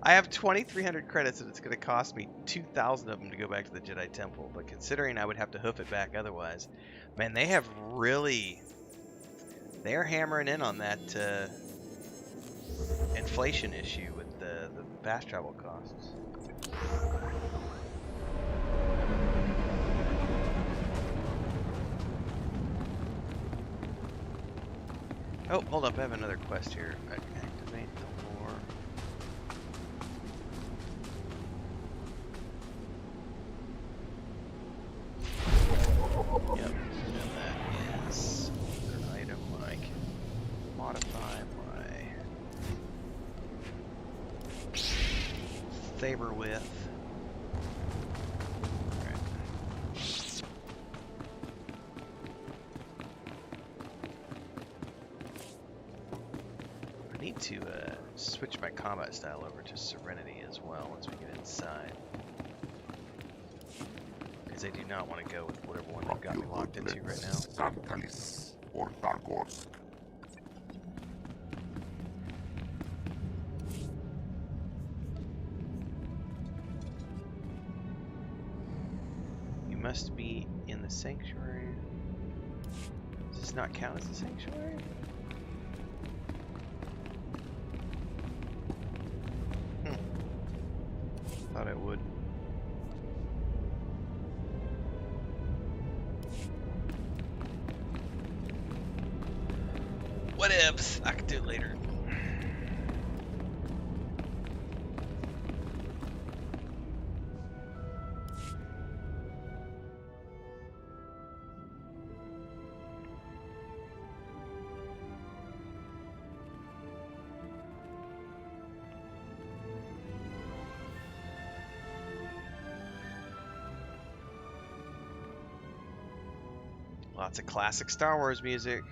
I have 2,300 credits, and it's going to cost me 2,000 of them to go back to the Jedi Temple. But considering I would have to hoof it back otherwise, man, they have really... They're hammering in on that inflation issue with the fast travel costs. Oh, hold up, I have another quest here. Activate the lore. Yep, and that is an item I can modify my saber with. To switch my combat style over to Serenity as well once we get inside, because I do not want to go with whatever one they've got me locked into right now. You must be in the sanctuary. Does this not count as a sanctuary? Thought I would. Whatevs, I could do it later. Lots of classic Star Wars music.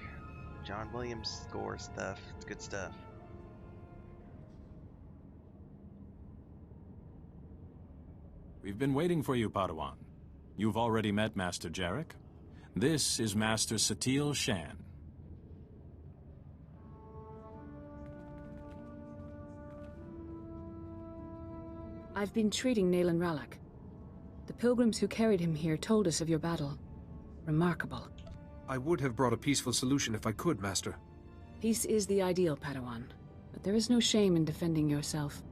John Williams score stuff. It's good stuff. We've been waiting for you, Padawan. You've already met Master Jarek. This is Master Satil Shan. I've been treating Nayland Ralak. The pilgrims who carried him here told us of your battle. Remarkable. I would have brought a peaceful solution if I could, Master. Peace is the ideal, Padawan. But there is no shame in defending yourself.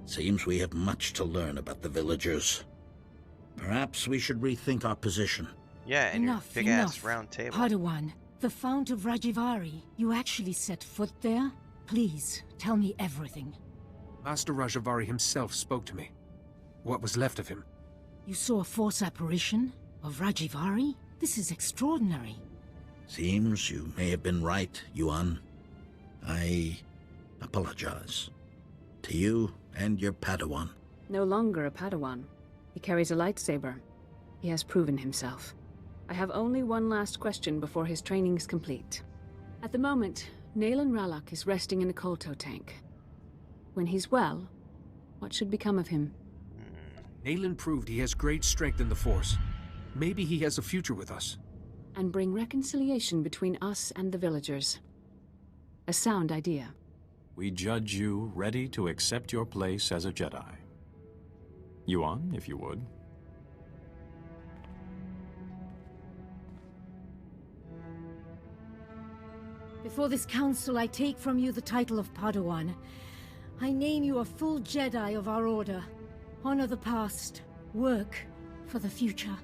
Seems we have much to learn about the villagers. Perhaps we should rethink our position. Yeah, and your big-ass round table. Padawan, the Fount of Rajivari. You actually set foot there? Please, tell me everything. Master Rajivari himself spoke to me. What was left of him. You saw a force apparition of Rajivari? This is extraordinary. Seems you may have been right, Yuan. I apologize. To you and your Padawan. No longer a Padawan. He carries a lightsaber. He has proven himself. I have only one last question before his training's complete. At the moment, Nayland Ralak is resting in a Kolto tank. When he's well, what should become of him? Nayland proved he has great strength in the Force. Maybe he has a future with us. And bring reconciliation between us and the villagers. A sound idea. We judge you ready to accept your place as a Jedi. Yuan, if you would. Before this council, I take from you the title of Padawan. I name you a full Jedi of our order. Honor the past. Work for the future.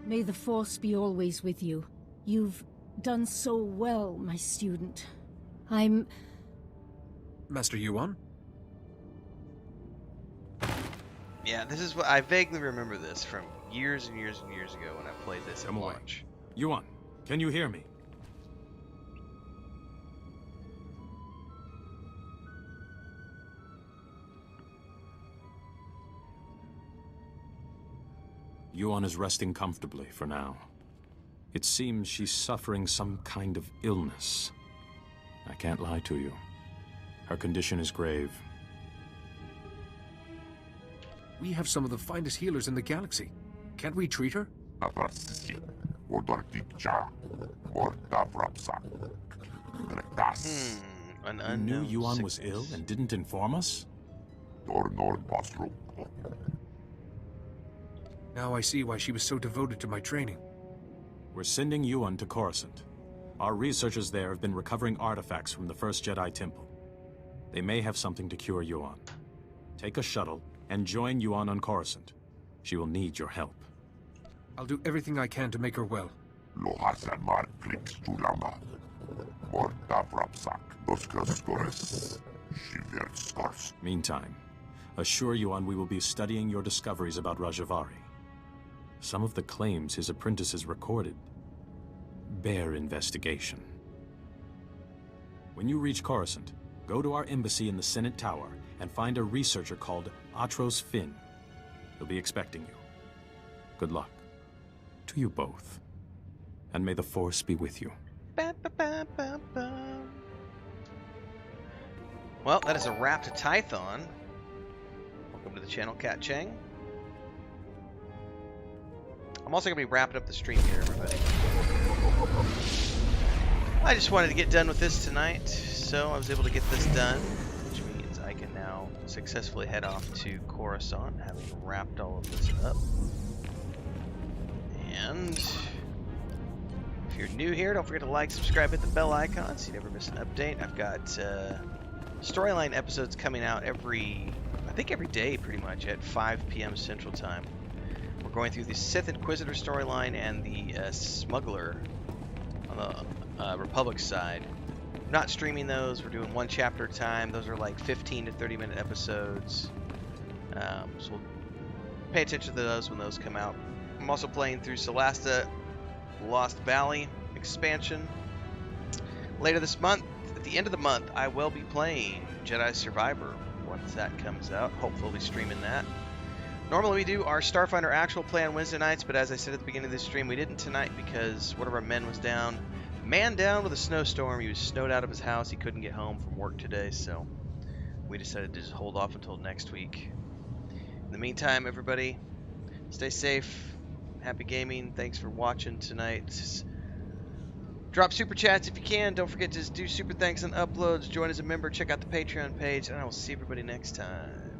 May the Force be always with you. You've done so well, my student. I'm... Master Yuan? Yeah, this is what I vaguely remember this from years and years and years ago when I played this at launch. Yuan, can you hear me? Yuan is resting comfortably for now. It seems she's suffering some kind of illness. I can't lie to you. Her condition is grave. We have some of the finest healers in the galaxy. Can't we treat her? You knew Yuan was ill and didn't inform us? Now I see why she was so devoted to my training. We're sending Yuan to Coruscant. Our researchers there have been recovering artifacts from the first Jedi Temple. They may have something to cure Yuan. Take a shuttle and join Yuan on Coruscant. She will need your help. I'll do everything I can to make her well. Meantime, assure Yuan we will be studying your discoveries about Rajivari. Some of the claims his apprentices recorded bear investigation. When you reach Coruscant, go to our embassy in the Senate Tower and find a researcher called Atros Finn. He'll be expecting you. Good luck. To you both. And may the Force be with you. Well, that is a wrap to Tython. Welcome to the channel, Cat Chang. I'm also going to be wrapping up the stream here, everybody. I just wanted to get done with this tonight, so I was able to get this done, which means I can now successfully head off to Coruscant, having wrapped all of this up. And if you're new here, don't forget to like, subscribe, hit the bell icon so you never miss an update. I've got storyline episodes coming out every day pretty much at 5 p.m. Central Time. We're going through the Sith Inquisitor storyline and the Smuggler on the Republic side. I'm not streaming those. We're doing one chapter at a time. Those are like 15 to 30 minute episodes. So we'll pay attention to those when those come out. I'm also playing through Solasta Lost Valley expansion. Later this month, at the end of the month, I will be playing Jedi Survivor once that comes out. Hopefully we'll be streaming that. Normally we do our Starfinder actual play on Wednesday nights, but as I said at the beginning of this stream, we didn't tonight because one of our men was down. Man down with a snowstorm. He was snowed out of his house. He couldn't get home from work today, so we decided to just hold off until next week. In the meantime, everybody, stay safe. Happy gaming. Thanks for watching tonight. Drop super chats if you can. Don't forget to do super thanks and uploads. Join as a member. Check out the Patreon page. And I will see everybody next time.